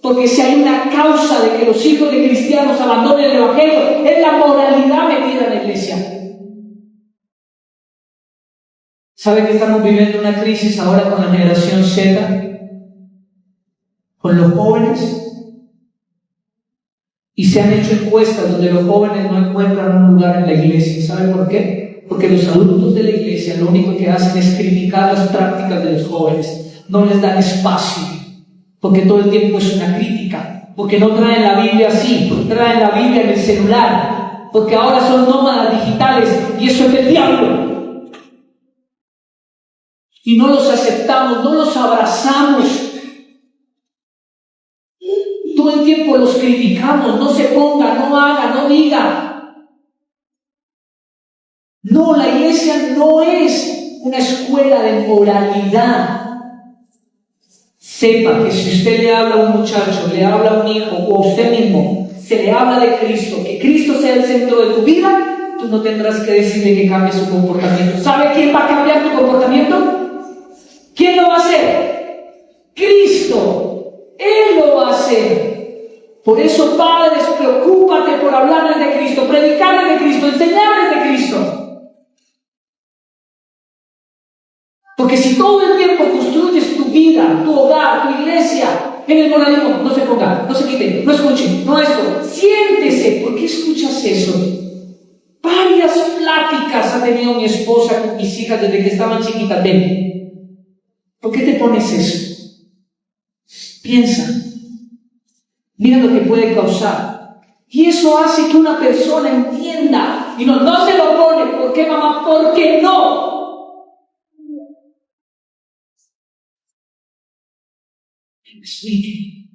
Porque si hay una causa de que los hijos de cristianos abandonen el evangelio, es la moralidad metida en la iglesia. ¿Saben que estamos viviendo una crisis ahora con la generación Z? Con los jóvenes. Y se han hecho encuestas donde los jóvenes no encuentran un lugar en la iglesia. ¿Saben por qué? Porque los adultos de la iglesia lo único que hacen es criticar las prácticas de los jóvenes. No les dan espacio. Porque todo el tiempo es una crítica. Porque no traen la Biblia así. Traen la Biblia en el celular. Porque ahora son nómadas digitales. Y eso es del diablo. Y no los aceptamos, no los abrazamos. Todo el tiempo los criticamos, no se ponga, no haga, no diga. No, la iglesia no es una escuela de moralidad. Sepa que si usted le habla a un muchacho, le habla a un hijo o a usted mismo, se le habla de Cristo, que Cristo sea el centro de tu vida, tú no tendrás que decirle que cambie su comportamiento. ¿Sabe quién va a cambiar tu comportamiento? ¿Quién lo va a hacer? Cristo. Él lo va a hacer. Por eso, padres, preocúpate por hablarles de Cristo, predicarles de Cristo, enseñarles de Cristo. Porque si todo el tiempo construyes tu vida, tu hogar, tu iglesia en el moralismo, no se ponga, no se quite, no escuche, no esto, siéntese. ¿Por qué escuchas eso? Varias pláticas ha tenido mi esposa con mis hijas desde que estaban chiquitas. ¿Por qué te pones eso? Piensa. Mira lo que puede causar. Y eso hace que una persona entienda. Y no se lo pone. ¿Por qué, mamá? Porque no. Me explique.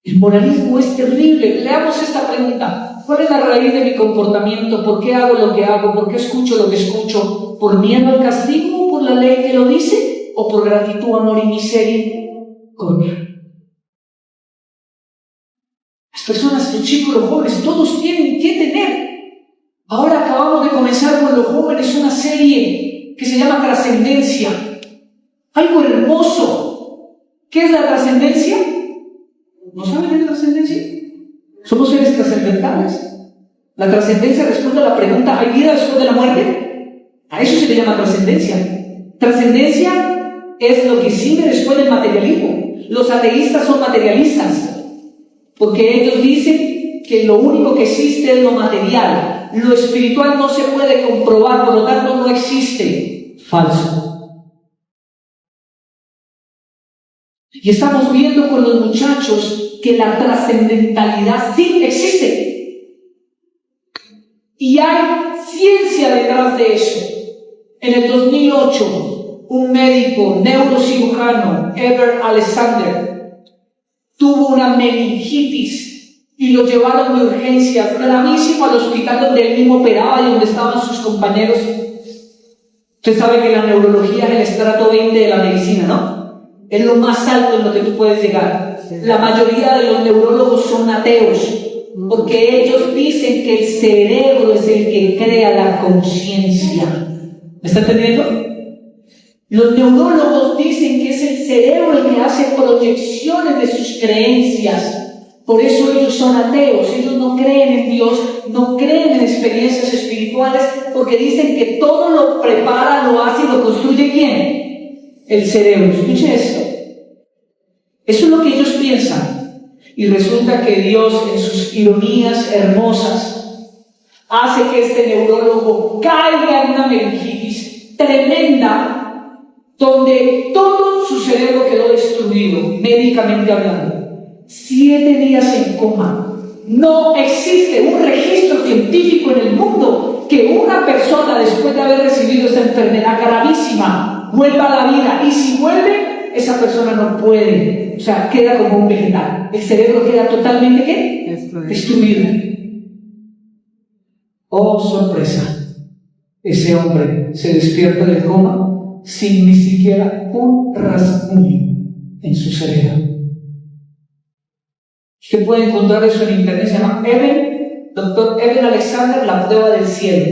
El moralismo es terrible. Leamos esta pregunta. ¿Cuál es la raíz de mi comportamiento? ¿Por qué hago lo que hago? ¿Por qué escucho lo que escucho? ¿Por miedo al castigo? ¿Por la ley que lo dice? ¿O por gratitud, amor y misericordia? Las personas, los chicos, los jóvenes, todos tienen que tener Ahora acabamos de comenzar con los jóvenes una serie que se llama Trascendencia. Algo hermoso. ¿Qué es la trascendencia? ¿No saben qué es la trascendencia? Somos seres trascendentales. La trascendencia responde a la pregunta: ¿hay vida después de la muerte? A eso se le llama trascendencia. Trascendencia es lo que sigue después del materialismo. Los ateístas son materialistas porque ellos dicen que lo único que existe es lo material. Lo espiritual no se puede comprobar, por lo tanto no existe. Falso. Y estamos viendo con los muchachos que la trascendentalidad sí existe. Y hay ciencia detrás de eso. En el 2008, un médico neurocirujano, Eber Alexander, tuvo una meningitis y lo llevaron de urgencias gravísimo al hospital donde él mismo operaba y donde estaban sus compañeros. Usted sabe que la neurología es el estrato 20 de la medicina, ¿no? Es lo más alto en lo que tú puedes llegar. La mayoría de los neurólogos son ateos, porque ellos dicen que el cerebro es el que crea la conciencia. ¿Me está entendiendo? Los neurólogos dicen que es el cerebro el que hace proyecciones de sus creencias. Por eso ellos son ateos. Ellos no creen en Dios, no creen en experiencias espirituales, porque dicen que todo lo prepara, lo hace y lo construye ¿quién? El cerebro. Escuche esto. Eso es lo que ellos piensan. Y resulta que Dios, en sus ironías hermosas, hace que este neurólogo caiga en una meningitis tremenda, donde todo su cerebro quedó destruido, médicamente hablando. 7 días en coma. No existe un registro científico en el mundo que una persona, después de haber recibido esta enfermedad gravísima, vuelva a la vida. Y si vuelve, esa persona no puede, o sea, queda como un vegetal. El cerebro queda totalmente ¿qué? Destruido. Oh, sorpresa. Ese hombre se despierta del coma sin ni siquiera un rasguño en su cerebro. Usted puede encontrar eso en internet, se llama Dr. Eben Alexander, La prueba del cielo.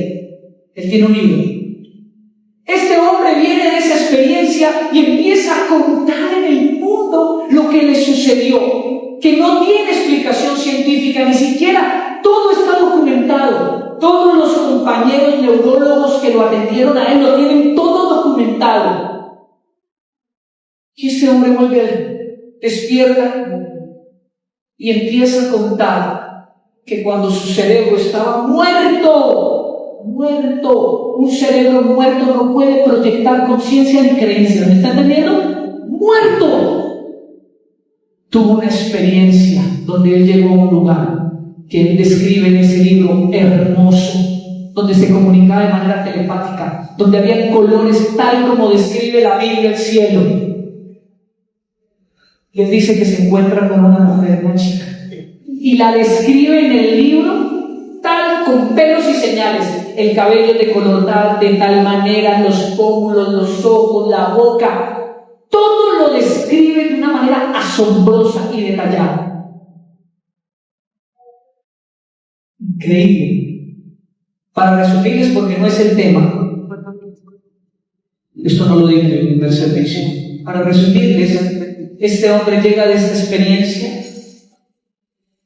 Él tiene un libro. Este hombre viene de esa experiencia y empieza a contar en el mundo lo que le sucedió, que no tiene explicación científica, ni siquiera todo está documentado. Todos los compañeros neurólogos que lo atendieron a él lo tienen todo documentado. Y este hombre vuelve, despierta y empieza a contar que cuando su cerebro estaba muerto, un cerebro muerto no puede proyectar conciencia ni creencia, ¿me está entendiendo? Muerto. Tuvo una experiencia donde él llegó a un lugar que él describe en ese libro hermoso, donde se comunicaba de manera telepática, donde había colores tal como describe la Biblia el cielo. Y él dice que se encuentra con una mujer, una chica, y la describe en el libro tal, con pelos y señales, el cabello de color tal, de tal manera, los pómulos, los ojos, la boca, todo lo describe de una manera asombrosa y detallada. Increíble. Para resumirles, porque no es el tema, esto no lo digo en el servicio, para resumirles, este hombre llega de esta experiencia,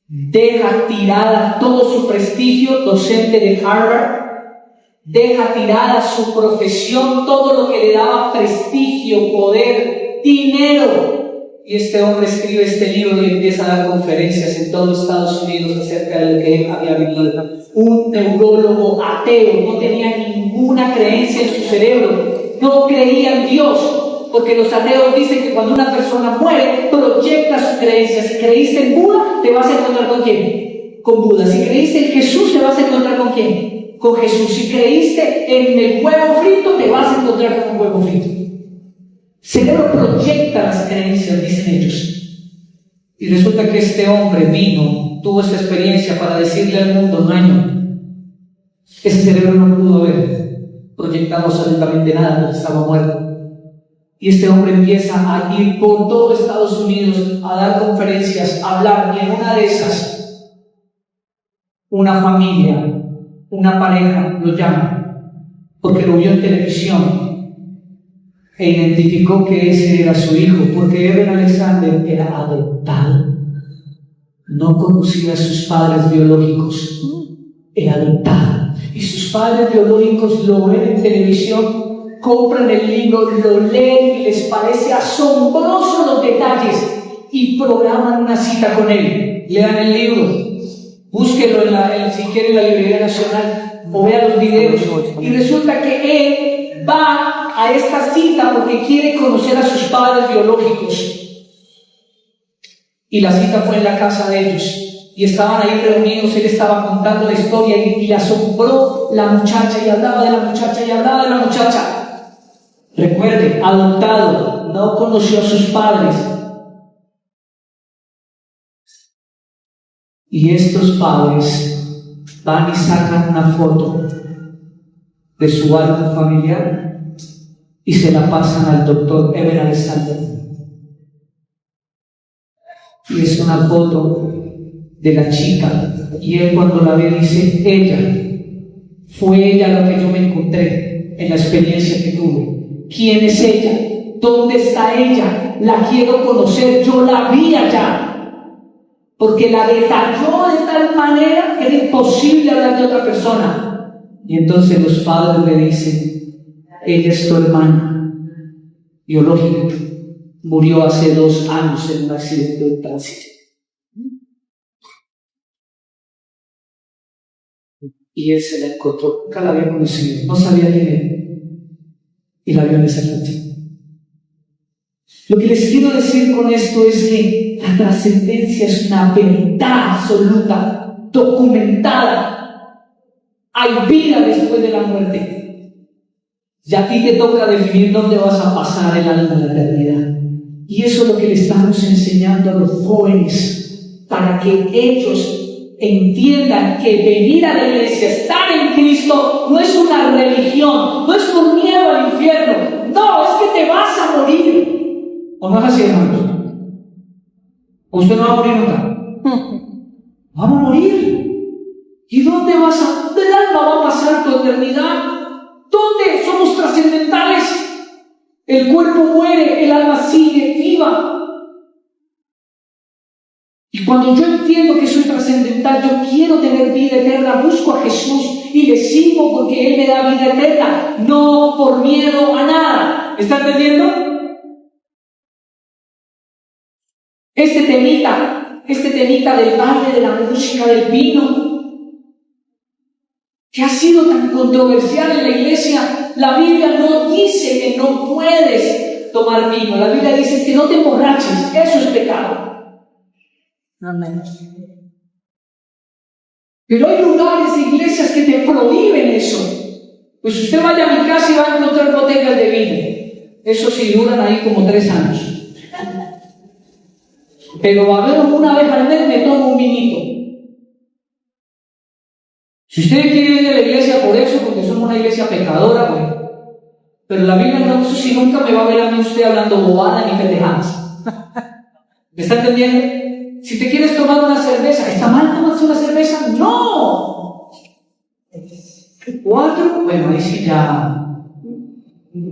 deja tirada todo su prestigio, docente de Harvard, deja tirada su profesión, todo lo que le daba prestigio, poder, dinero. Y este hombre escribe este libro y empieza a dar conferencias en todo Estados Unidos acerca de lo que él había vivido. Un neurólogo ateo, no tenía ninguna creencia en su cerebro, no creía en Dios, porque los ateos dicen que cuando una persona muere, proyecta sus creencias. Si creíste en Buda, te vas a encontrar ¿con quién? Con Buda. Si creíste en Jesús, te vas a encontrar ¿con quién? Con Jesús. Si creíste en el huevo frito, te vas a encontrar con un huevo frito. El cerebro proyecta las creencias, dicen ellos. Y resulta que este hombre vino, tuvo esta experiencia para decirle al mundo: no, ese cerebro no pudo haber proyectado absolutamente nada porque estaba muerto. Y este hombre empieza a ir por todo Estados Unidos a dar conferencias, a hablar, y en una de esas, una familia una pareja lo llama porque lo vio en televisión e identificó que ese era su hijo, porque Eben Alexander era adoptado. No conocía a sus padres biológicos, era adoptado. Y sus padres biológicos lo ven en televisión, compran el libro, lo leen y les parece asombroso los detalles y programan una cita con él. Lean el libro, búsquenlo si quieren en la Librería Nacional o vean los videos. Y resulta que él va a esta cita porque quiere conocer a sus padres biológicos. Y la cita fue en la casa de ellos. Y estaban ahí reunidos, él estaba contando la historia y le asombró la muchacha y hablaba de la muchacha y hablaba de la muchacha. Recuerde, adoptado, no conoció a sus padres. Y estos padres van y sacan una foto de su árbol familiar y se la pasan al doctor Eben Alexander. Y es una foto de la chica, y él cuando la ve dice, fue ella lo que yo me encontré en la experiencia que tuve. ¿Quién es ella? ¿Dónde está ella? La quiero conocer, yo la vi allá. Porque la detalló de tal manera que era imposible hablar de otra persona. Y entonces los padres le dicen, ella es tu hermana biológica, murió hace 2 años en un accidente de tránsito. Y él se la encontró, nunca la había conocido, no sabía quién era, y la vio en esa noche. Lo que les quiero decir con esto es que la trascendencia es una verdad absoluta, documentada. Hay vida después de la muerte. Y a ti te toca definir dónde vas a pasar el alma de la eternidad. Y eso es lo que le estamos enseñando a los jóvenes, para que ellos entiendan que venir a la iglesia, estar en Cristo, no es una religión, no es por miedo al infierno, no, es que te vas a morir. ¿O no es así, hermanos? ¿Usted no va a morir nunca? Vamos a morir. ¿Y dónde vas a? ¿Dónde el alma va a pasar tu eternidad? ¿Dónde somos trascendentales? El cuerpo muere, el alma sigue viva. Y cuando yo entiendo que soy trascendental, yo quiero tener vida eterna, busco a Jesús y le sigo porque Él me da vida eterna, no por miedo a nada. ¿Está entendiendo? Este temita del baile, de la música, del vino, que ha sido tan controversial en la iglesia. La Biblia no dice que no puedes tomar vino, la Biblia dice que no te emborraches, eso es pecado. Amén. Pero hay lugares, iglesias que te prohíben eso. Pues usted vaya a mi casa y va a encontrar botellas de vino. Eso sí, duran ahí como 3 años. Pero a ver, una vez al mes me tomo un vinito. Si ustedes quieren ir a la iglesia por eso, porque somos una iglesia pecadora, pues. Pero la Biblia no dice si nunca me va a ver a mí usted hablando bobada ni pendejadas. ¿Me está entendiendo? Si te quieres tomar una cerveza, ¿está mal tomarse una cerveza? ¡No! 4, bueno, ahí sí ya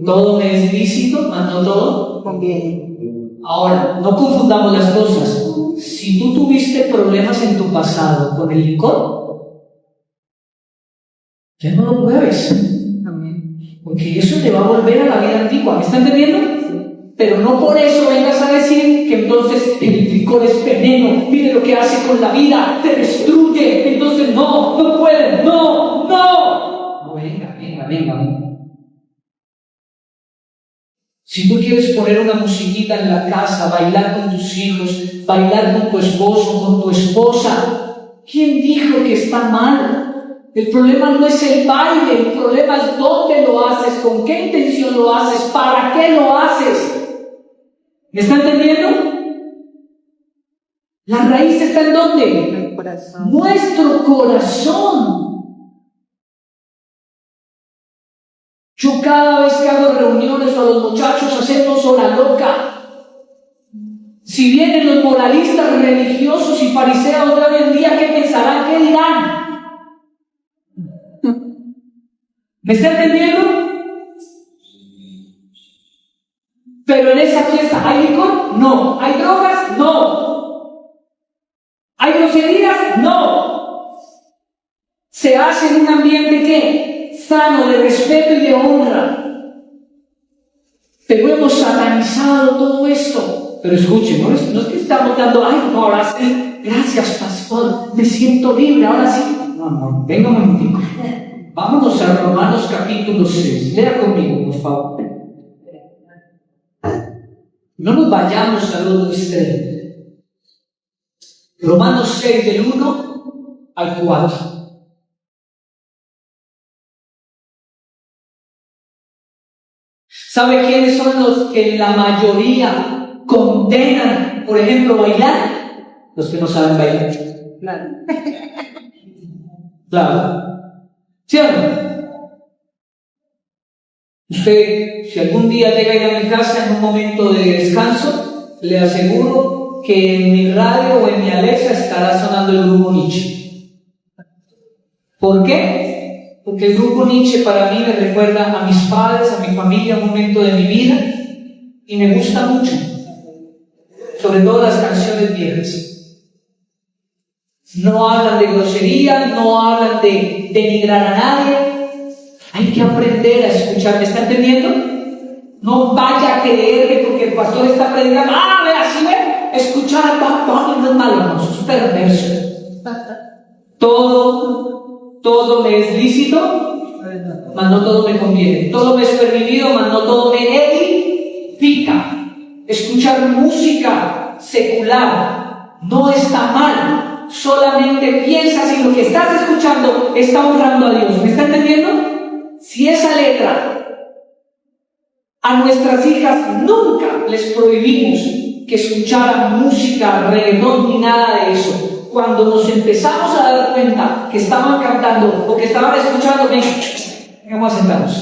todo me es lícito, más no todo Conviene. Ahora, no confundamos las cosas. Si tú tuviste problemas en tu pasado con el licor, ya no lo pruebes. Amén. Porque eso te va a volver a la vida antigua. ¿Me está entendiendo? Pero no por eso vengas a decir que entonces el licor es veneno. Mire lo que hace con la vida, te destruye. Entonces no puedes, no. No, venga. Si tú quieres poner una musiquita en la casa, bailar con tus hijos, bailar con tu esposo, con tu esposa, ¿quién dijo que está mal? El problema no es el baile, el problema es dónde lo haces, con qué intención lo haces, para qué lo haces. ¿Me está entendiendo? La raíz está en ¿dónde? El corazón. Nuestro corazón. Yo cada vez que hago reuniones o los muchachos hacemos hora loca. Si vienen los moralistas religiosos y fariseos de hoy en día, ¿qué pensarán? ¿Qué dirán? ¿Me está entendiendo? Pero en esa fiesta, ¿hay licor? No. ¿Hay drogas? No. ¿Hay groserías? No. Se hace en un ambiente ¿qué? Sano, de respeto y de honra. Pero hemos satanizado todo esto. Pero escuchen, no es que estamos dando, ay, no, ahora sí, gracias, pastor, me siento libre, ahora sí. No, venga un momentico. Vámonos a Romanos capítulo 6. Lea conmigo, por favor. No nos vayamos a lo extremo. Romanos 6, del 1 al 4. ¿Sabe quiénes son los que la mayoría condenan, por ejemplo, bailar? Los que no saben bailar. Claro. Claro. ¿Sí o no? Usted, si algún día llega a ir a mi casa en un momento de descanso, le aseguro que en mi radio o en mi Alexa estará sonando el grupo Nietzsche. ¿Por qué? Porque el grupo Nietzsche para mí me recuerda a mis padres, a mi familia, un momento de mi vida, y me gusta mucho, sobre todo las canciones viejas. No hablan de grosería, no hablan de denigrar a nadie. Hay que aprender a escuchar. ¿Me está entendiendo? No vaya a creer que porque el pastor está predicando, vea, si ve, escuchar no es malo, no, eso es perverso. Todo me es lícito, mas no todo me conviene. Todo me es permitido, mas no todo me edifica. Escuchar música secular no está mal. Solamente piensa si lo que estás escuchando está honrando a Dios. ¿Me está entendiendo? Si esa letra, a nuestras hijas nunca les prohibimos que escucharan música, reggaetón ni nada de eso. Cuando nos empezamos a dar cuenta que estaban cantando o que estaban escuchando, venga, vamos a sentarnos.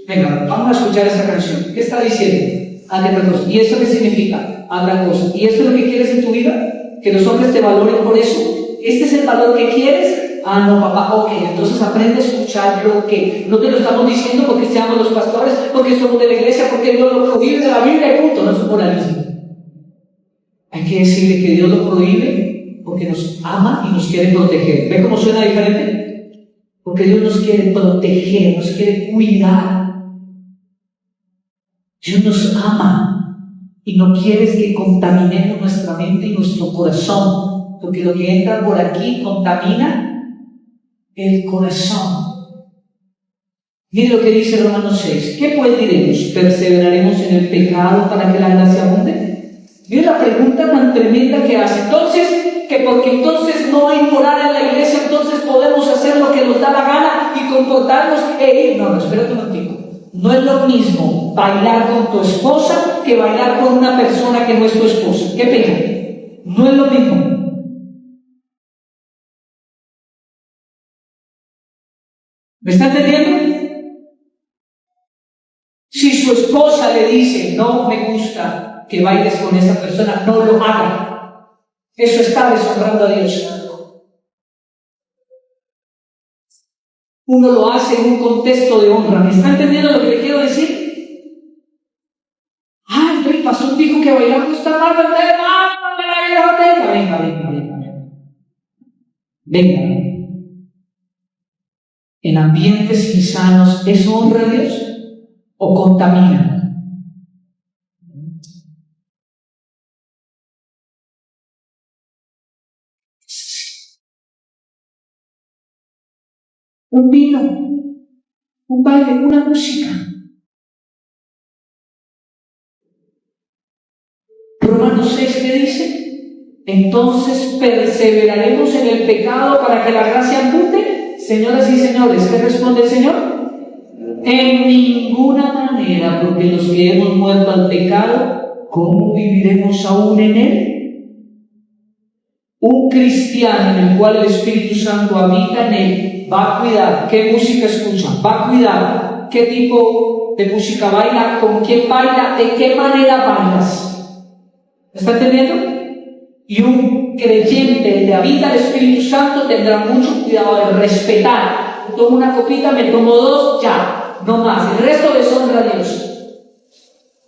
Venga, vamos a escuchar esta canción. ¿Qué está diciendo? Haz otra cosa. ¿Y esto qué significa? Haz otra cosa. ¿Y esto es lo que quieres en tu vida? Que los hombres te valoren por eso. ¿Este es el valor que quieres? No, papá, ok, entonces aprende a escuchar lo que no te lo estamos diciendo porque seamos los pastores, porque somos de la iglesia, porque Dios lo prohíbe de la Biblia y punto. No es un moralismo. Hay que decirle que Dios lo prohíbe porque nos ama y nos quiere proteger. ¿Ve cómo suena diferente? Porque Dios nos quiere proteger, nos quiere cuidar. Dios nos ama. Y no quieres que contaminemos nuestra mente y nuestro corazón, porque lo que entra por aquí contamina el corazón. Mire lo que dice Romanos 6. ¿Qué pues diremos? ¿Perseveraremos en el pecado para que la gracia abunde? Mire la pregunta tan tremenda que hace. Entonces, que porque entonces no hay moral en la iglesia, entonces podemos hacer lo que nos da la gana y comportarnos e ir. No, espérate un momentico. No es lo mismo bailar con tu esposa que bailar con una persona que no es tu esposa. ¿Qué pena? No es lo mismo. ¿Me está entendiendo? Si su esposa le dice, no me gusta que bailes con esa persona, no lo haga. Eso está deshonrando a Dios. Uno lo hace en un contexto de honra. ¿Me está entendiendo lo que le quiero decir? El pastor dijo que bailar no está mal. Venga. En ambientes insanos, ¿eso honra a Dios o contamina? Un vino, un baile, una música. Romanos 6, ¿qué dice? Entonces perseveraremos en el pecado para que la gracia abunde. Señoras y señores, ¿qué responde el Señor? En ninguna manera, porque los que hemos muerto al pecado, ¿cómo viviremos aún en él? Un cristiano en el cual el Espíritu Santo habita en él va a cuidar qué música escucha, va a cuidar qué tipo de música baila, con quién baila, de qué manera bailas. ¿Me está entendiendo? Y un creyente que habita el Espíritu Santo tendrá mucho cuidado de respetar tomo una copita, me tomo dos, ya, no más. El resto deshonra a Dios.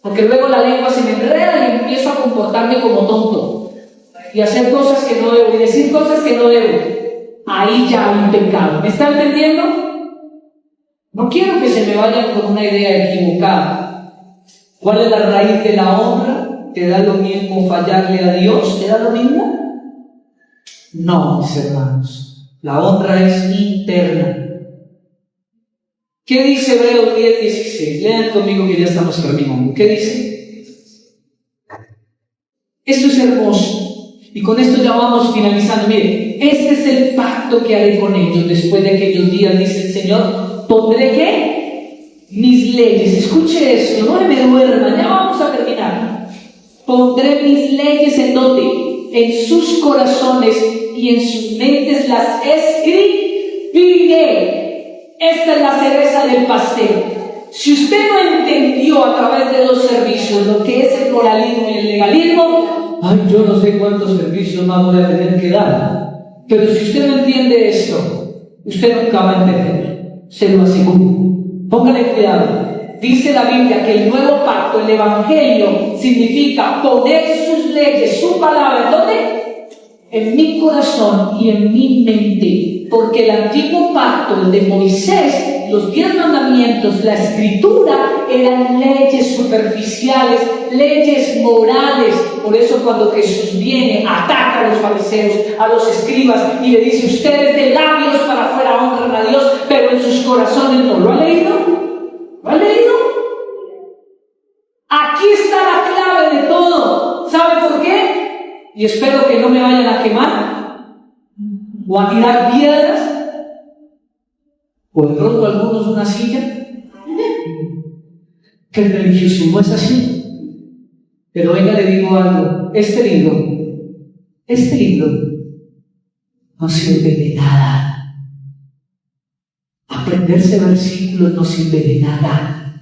Porque luego la lengua se me enreda y empiezo a comportarme como tonto. Y hacer cosas que no debo, y decir cosas que no debo. Ahí ya hay un pecado. ¿Me está entendiendo? No quiero que se me vayan con una idea equivocada. ¿Cuál es la raíz de la honra? ¿Te da lo mismo fallarle a Dios? ¿Te da lo mismo? No, mis hermanos. La honra es interna. ¿Qué dice Hebreos 10:16? Lean conmigo que ya estamos terminando. ¿Qué dice? Esto es hermoso. Y con esto ya vamos finalizando. Miren, este es el pacto que haré con ellos después de aquellos días, dice el Señor. ¿Pondré qué? Mis leyes. Escuche esto, no me duerman, ya vamos a terminar. Pondré mis leyes en donde, en sus corazones y en sus mentes las escribiré. Esta es la cereza del pastel. Si usted no entendió a través de los servicios lo que es el moralismo y el legalismo, ay, yo no sé cuántos servicios más voy a tener que dar. Pero si usted no entiende esto, usted nunca va a entender. Se lo aseguro. Póngale cuidado. Dice la Biblia que el nuevo pacto, el evangelio, significa poner sus leyes, su palabra, ¿dónde? En mi corazón y en mi mente. Porque el antiguo pacto, el de Moisés, los 10 mandamientos, la escritura, eran leyes superficiales, leyes morales. Por eso cuando Jesús viene, ataca a los fariseos, a los escribas, y le dice: ustedes de labios para afuera honran a Dios, pero en sus corazones no. ¿Lo ha leído? ¿Lo ha leído? Aquí está la clave de todo. ¿Sabe por qué? Y espero que no me vayan a quemar o a tirar piedras o de pronto algunos una silla. Que el religiosismo es así. Pero venga, le digo algo. Este libro no sirve de nada. Aprenderse versículos no sirve de nada.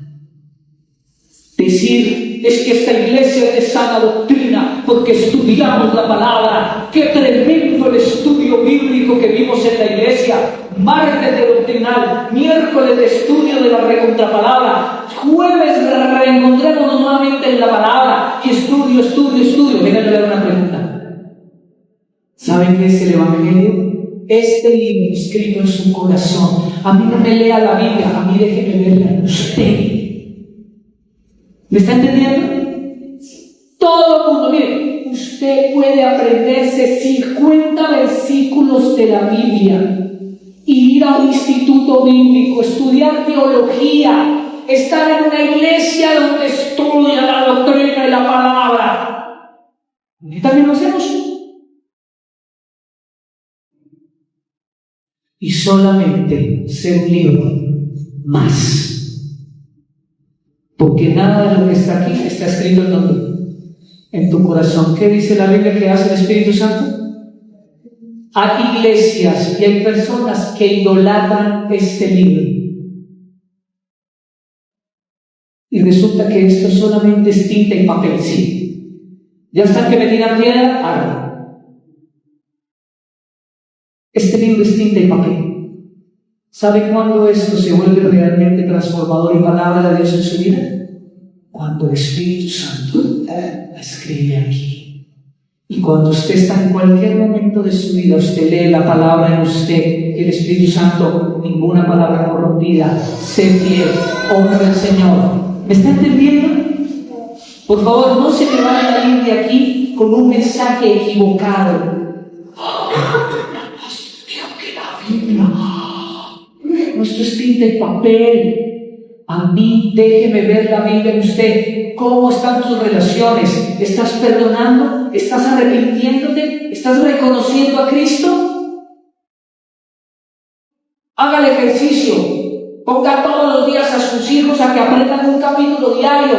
Decir: es que esta iglesia es de sana doctrina porque estudiamos la palabra. ¡Qué tremendo el estudio bíblico que vimos en la iglesia! Martes de doctrinal, miércoles de estudio de la recontrapalabra, jueves reencontrémonos nuevamente en la palabra y estudio. Venga, yo le hago una pregunta. ¿Saben qué es el evangelio? Este libro escrito en su corazón. A mí no me lea la Biblia, a mí déjeme verla en usted. ¿Me está entendiendo? Todo el mundo, mire, usted puede aprenderse 50 versículos de la Biblia, ir a un instituto bíblico, estudiar teología, estar en una iglesia donde estudia la doctrina y la palabra. ¿Y también lo hacemos? Y solamente ser un libro más. Porque nada de lo que está aquí está escrito en donde? En tu corazón. ¿Qué dice la Biblia que hace el Espíritu Santo? Hay iglesias y hay personas que idolatran este libro. Y resulta que esto solamente es tinta y papel, sí. ¿Ya están que me tiran piedra? Háganlo. Este libro es tinta y papel. ¿Sabe cuándo esto se vuelve realmente transformador y palabra de Dios en su vida? Cuando el Espíritu Santo la escribe aquí. Y cuando usted está en cualquier momento de su vida, usted lee la palabra en usted, el Espíritu Santo, ninguna palabra corrompida, sé fiel, honra al Señor. ¿Me está entendiendo? Por favor, no se me vayan a ir de aquí con un mensaje equivocado. Nuestro es tinta y papel. A mí, déjeme ver la Biblia en usted. ¿Cómo están tus relaciones? ¿Estás perdonando? ¿Estás arrepintiéndote? ¿Estás reconociendo a Cristo? Haga el ejercicio. Ponga todos los días a sus hijos a que aprendan un capítulo diario.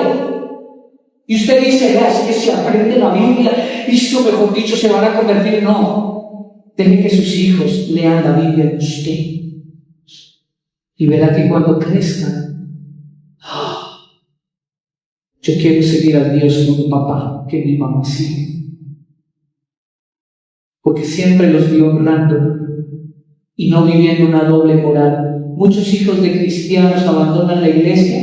Y usted dice: es que si aprende la Biblia, eso, mejor dicho, se van a convertir. No. Deje que sus hijos lean la Biblia en usted. Y verá que cuando crezcan, yo quiero seguir a Dios como un papá que mi mamá sigue. Porque siempre los vi honrando y no viviendo una doble moral. Muchos hijos de cristianos abandonan la iglesia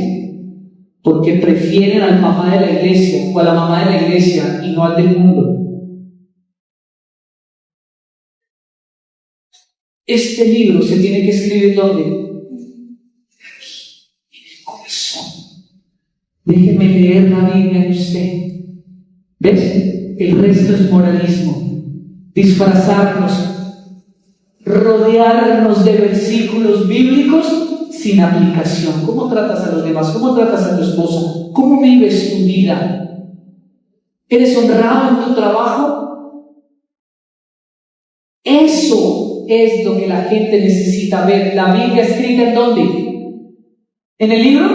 porque prefieren al papá de la iglesia o a la mamá de la iglesia y no al del mundo. Este libro se tiene que escribir ¿dónde? Aquí, en el corazón. Déjeme leer la Biblia en usted. ¿Ves? El resto es moralismo. Disfrazarnos, rodearnos de versículos bíblicos sin aplicación. ¿Cómo tratas a los demás? ¿Cómo tratas a tu esposa? ¿Cómo vives tu vida? ¿Eres honrado en tu trabajo? Eso es lo que la gente necesita ver. ¿La Biblia escrita en dónde? ¿En el libro?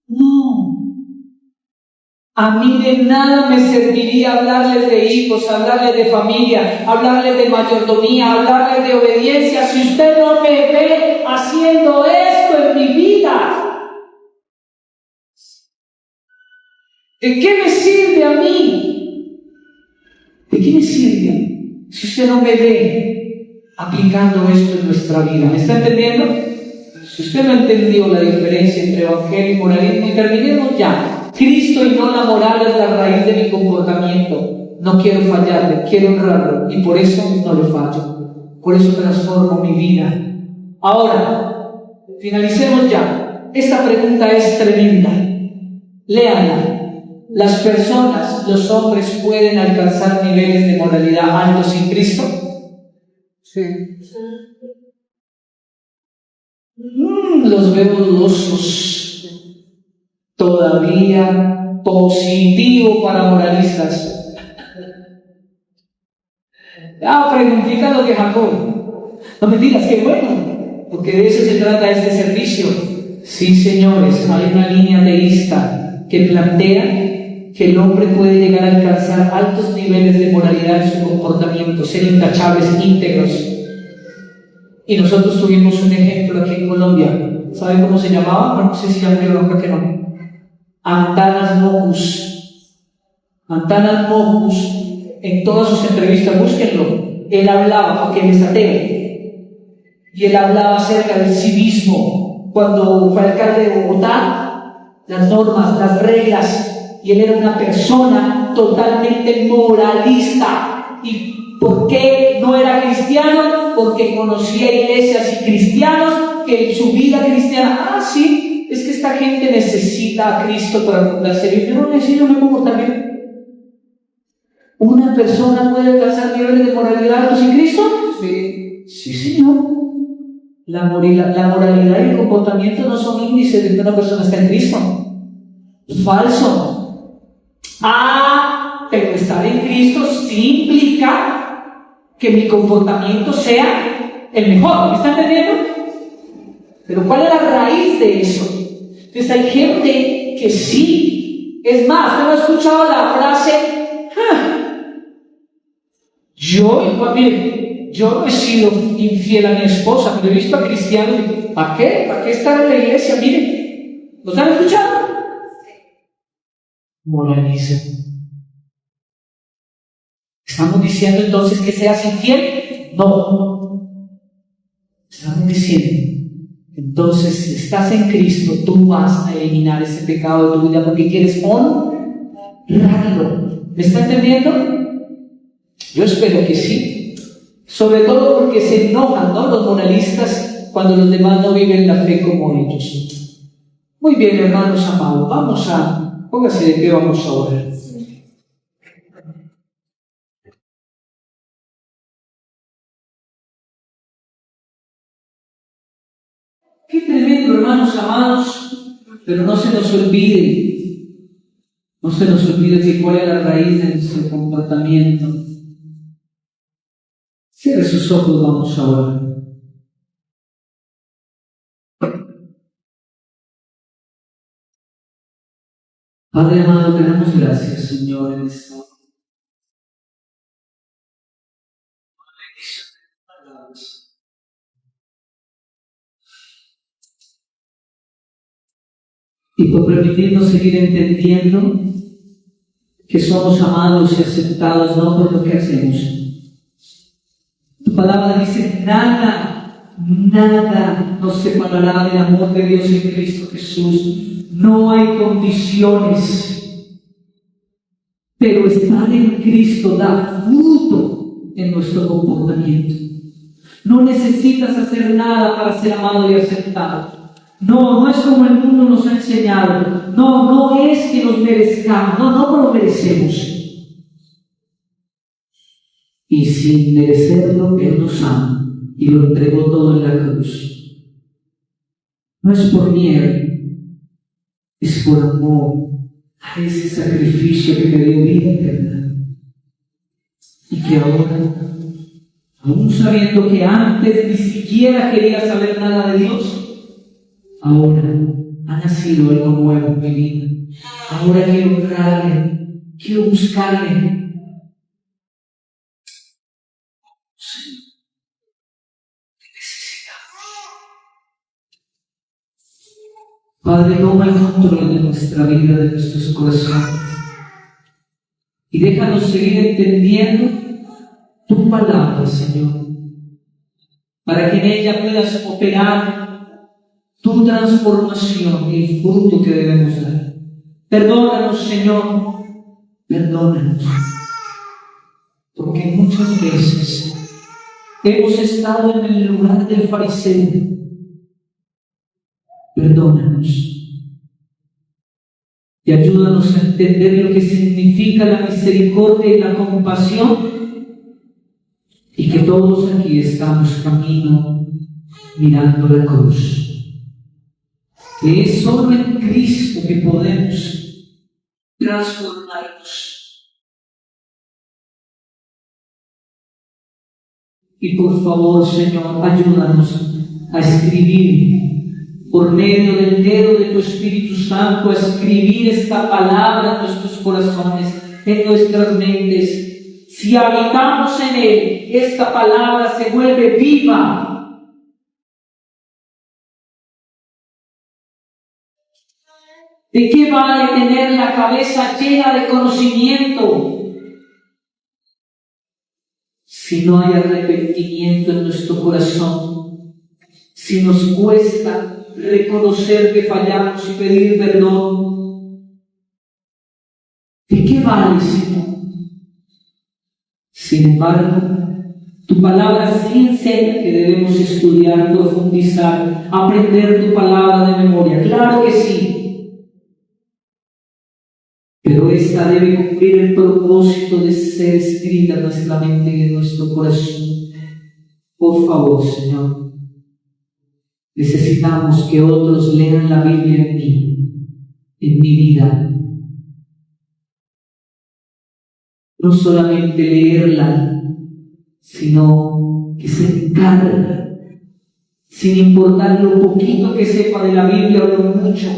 No. A mí de nada me serviría hablarles de hijos, hablarles de familia, hablarles de mayordomía, hablarles de obediencia, si usted no me ve haciendo esto en mi vida. ¿De qué me sirve a mí? ¿De qué me sirve si usted no me ve aplicando esto en nuestra vida? ¿Me está entendiendo? Si usted no entendió la diferencia entre evangelio y moralismo, y terminemos ya. Cristo y no la moral es la raíz de mi comportamiento. No quiero fallarle, quiero honrarlo, y por eso no le fallo. Por eso transformo mi vida. Ahora, finalicemos ya. Esta pregunta es tremenda. Léanla. ¿Las personas, los hombres, pueden alcanzar niveles de moralidad altos sin Cristo? Sí. Los veo dudosos. Todavía positivo para moralistas. Preguntica lo de Jacob. No me digas, qué bueno, porque de eso se trata este servicio. Sí, señores, hay una línea teísta que plantea que el hombre puede llegar a alcanzar altos niveles de moralidad en su comportamiento, ser intachables, íntegros. Y nosotros tuvimos un ejemplo aquí en Colombia. ¿Sabe cómo se llamaba? No sé si ya murió, creo que no. Antanas Mockus. Antanas Mockus, en todas sus entrevistas, búsquenlo. Él hablaba, porque él es ateo, y él hablaba acerca del civismo. Cuando fue alcalde de Bogotá, las normas, las reglas, y él era una persona totalmente moralista. ¿Y por qué no era cristiano? Porque conocía iglesias y cristianos que en su vida cristiana, sí, es que esta gente necesita a Cristo para fundarse. Yo no necesito, me puedo portar bien. ¿Una persona puede alcanzar niveles de moralidad altos sin Cristo? Sí. Sí, señor. La moralidad y el comportamiento no son índices de que una persona está en Cristo. Falso. Pero estar en Cristo sí implica que mi comportamiento sea el mejor. ¿Me está entendiendo? Pero ¿cuál es la raíz de eso? Entonces hay gente que sí. Es más, ¿usted no ha escuchado la frase? Yo no he sido infiel a mi esposa, pero he visto a cristianos. ¿Para qué? ¿Para qué estar en la iglesia? Miren, ¿los han escuchado? Moralismo. ¿Estamos diciendo entonces que seas infiel? No. Estamos diciendo, entonces, si estás en Cristo, tú vas a eliminar ese pecado de tu vida porque quieres honrarlo. ¿Me está entendiendo? Yo espero que sí. Sobre todo porque se enojan, ¿no?, los moralistas cuando los demás no viven la fe como ellos. Muy bien, hermanos amados, póngase de pie, vamos a orar. Qué tremendo, hermanos amados, pero no se nos olvide que cuál es la raíz de nuestro comportamiento. Cierre sus ojos, vamos a orar. Padre amado, te damos gracias, Señor, en esta hora. Y por permitirnos seguir entendiendo que somos amados y aceptados no por lo que hacemos, Tu palabra dice, nada nos separará del amor de Dios en Cristo Jesús. No hay condiciones, pero estar en Cristo da fruto en nuestro comportamiento. No necesitas hacer nada para ser amado y aceptado. No es como el mundo nos ha enseñado. No es que nos merezcamos. No lo merecemos. Y sin merecerlo, Él nos ama y lo entregó todo en la cruz. No es por miedo, es por amor a ese sacrificio que te dio vida eterna. Y que ahora, aún sabiendo que antes ni siquiera quería saber nada de Dios, ahora ha nacido algo nuevo en mi vida. Ahora quiero honrarle, quiero buscarle. Padre, toma el control de nuestra vida, de nuestros corazones, y déjanos seguir entendiendo tu palabra, Señor, para que en ella puedas operar tu transformación y el fruto que debemos dar. Perdónanos, Señor, perdónanos, porque muchas veces hemos estado en el lugar del fariseo. Perdónanos y ayúdanos a entender lo que significa la misericordia y la compasión, y que todos aquí estamos camino mirando la cruz, que es solo en Cristo que podemos transformarnos. Y por favor, Señor, ayúdanos a escribir por medio del dedo de tu Espíritu Santo, a escribir esta palabra en nuestros corazones, en nuestras mentes. Si habitamos en Él, esta palabra se vuelve viva. ¿De qué vale tener la cabeza llena de conocimiento si no hay arrepentimiento en nuestro corazón? Si nos cuesta reconocer que fallamos y pedir perdón, ¿de qué vale, Señor? Sin embargo, tu palabra sí enseña que debemos estudiar, profundizar, aprender tu palabra de memoria. Claro que sí. Pero esta debe cumplir el propósito de ser escrita en nuestra mente y en nuestro corazón. Por favor, Señor, necesitamos que otros lean la Biblia en mí, en mi vida. No solamente leerla, sino que se encargue, sin importar lo poquito que sepa de la Biblia o lo mucho,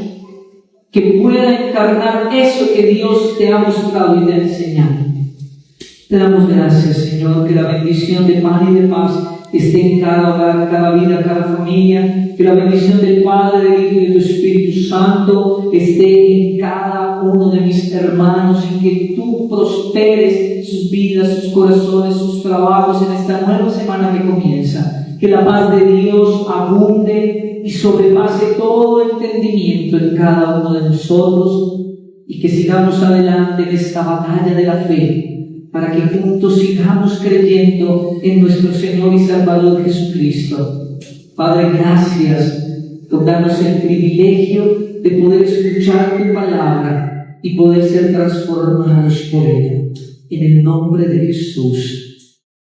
que pueda encarnar eso que Dios te ha mostrado y te ha enseñado. Te damos gracias, Señor, que la bendición de paz y de paz esté en cada hogar, cada vida, cada familia, que la bendición del Padre, del Hijo y del Espíritu Santo esté en cada uno de mis hermanos, y que tú prosperes sus vidas, sus corazones, sus trabajos en esta nueva semana que comienza. Que la paz de Dios abunde y sobrepase todo entendimiento en cada uno de nosotros, y que sigamos adelante en esta batalla de la fe, para que juntos sigamos creyendo en nuestro Señor y Salvador Jesucristo. Padre, gracias por darnos el privilegio de poder escuchar tu palabra y poder ser transformados por ella. En el nombre de Jesús.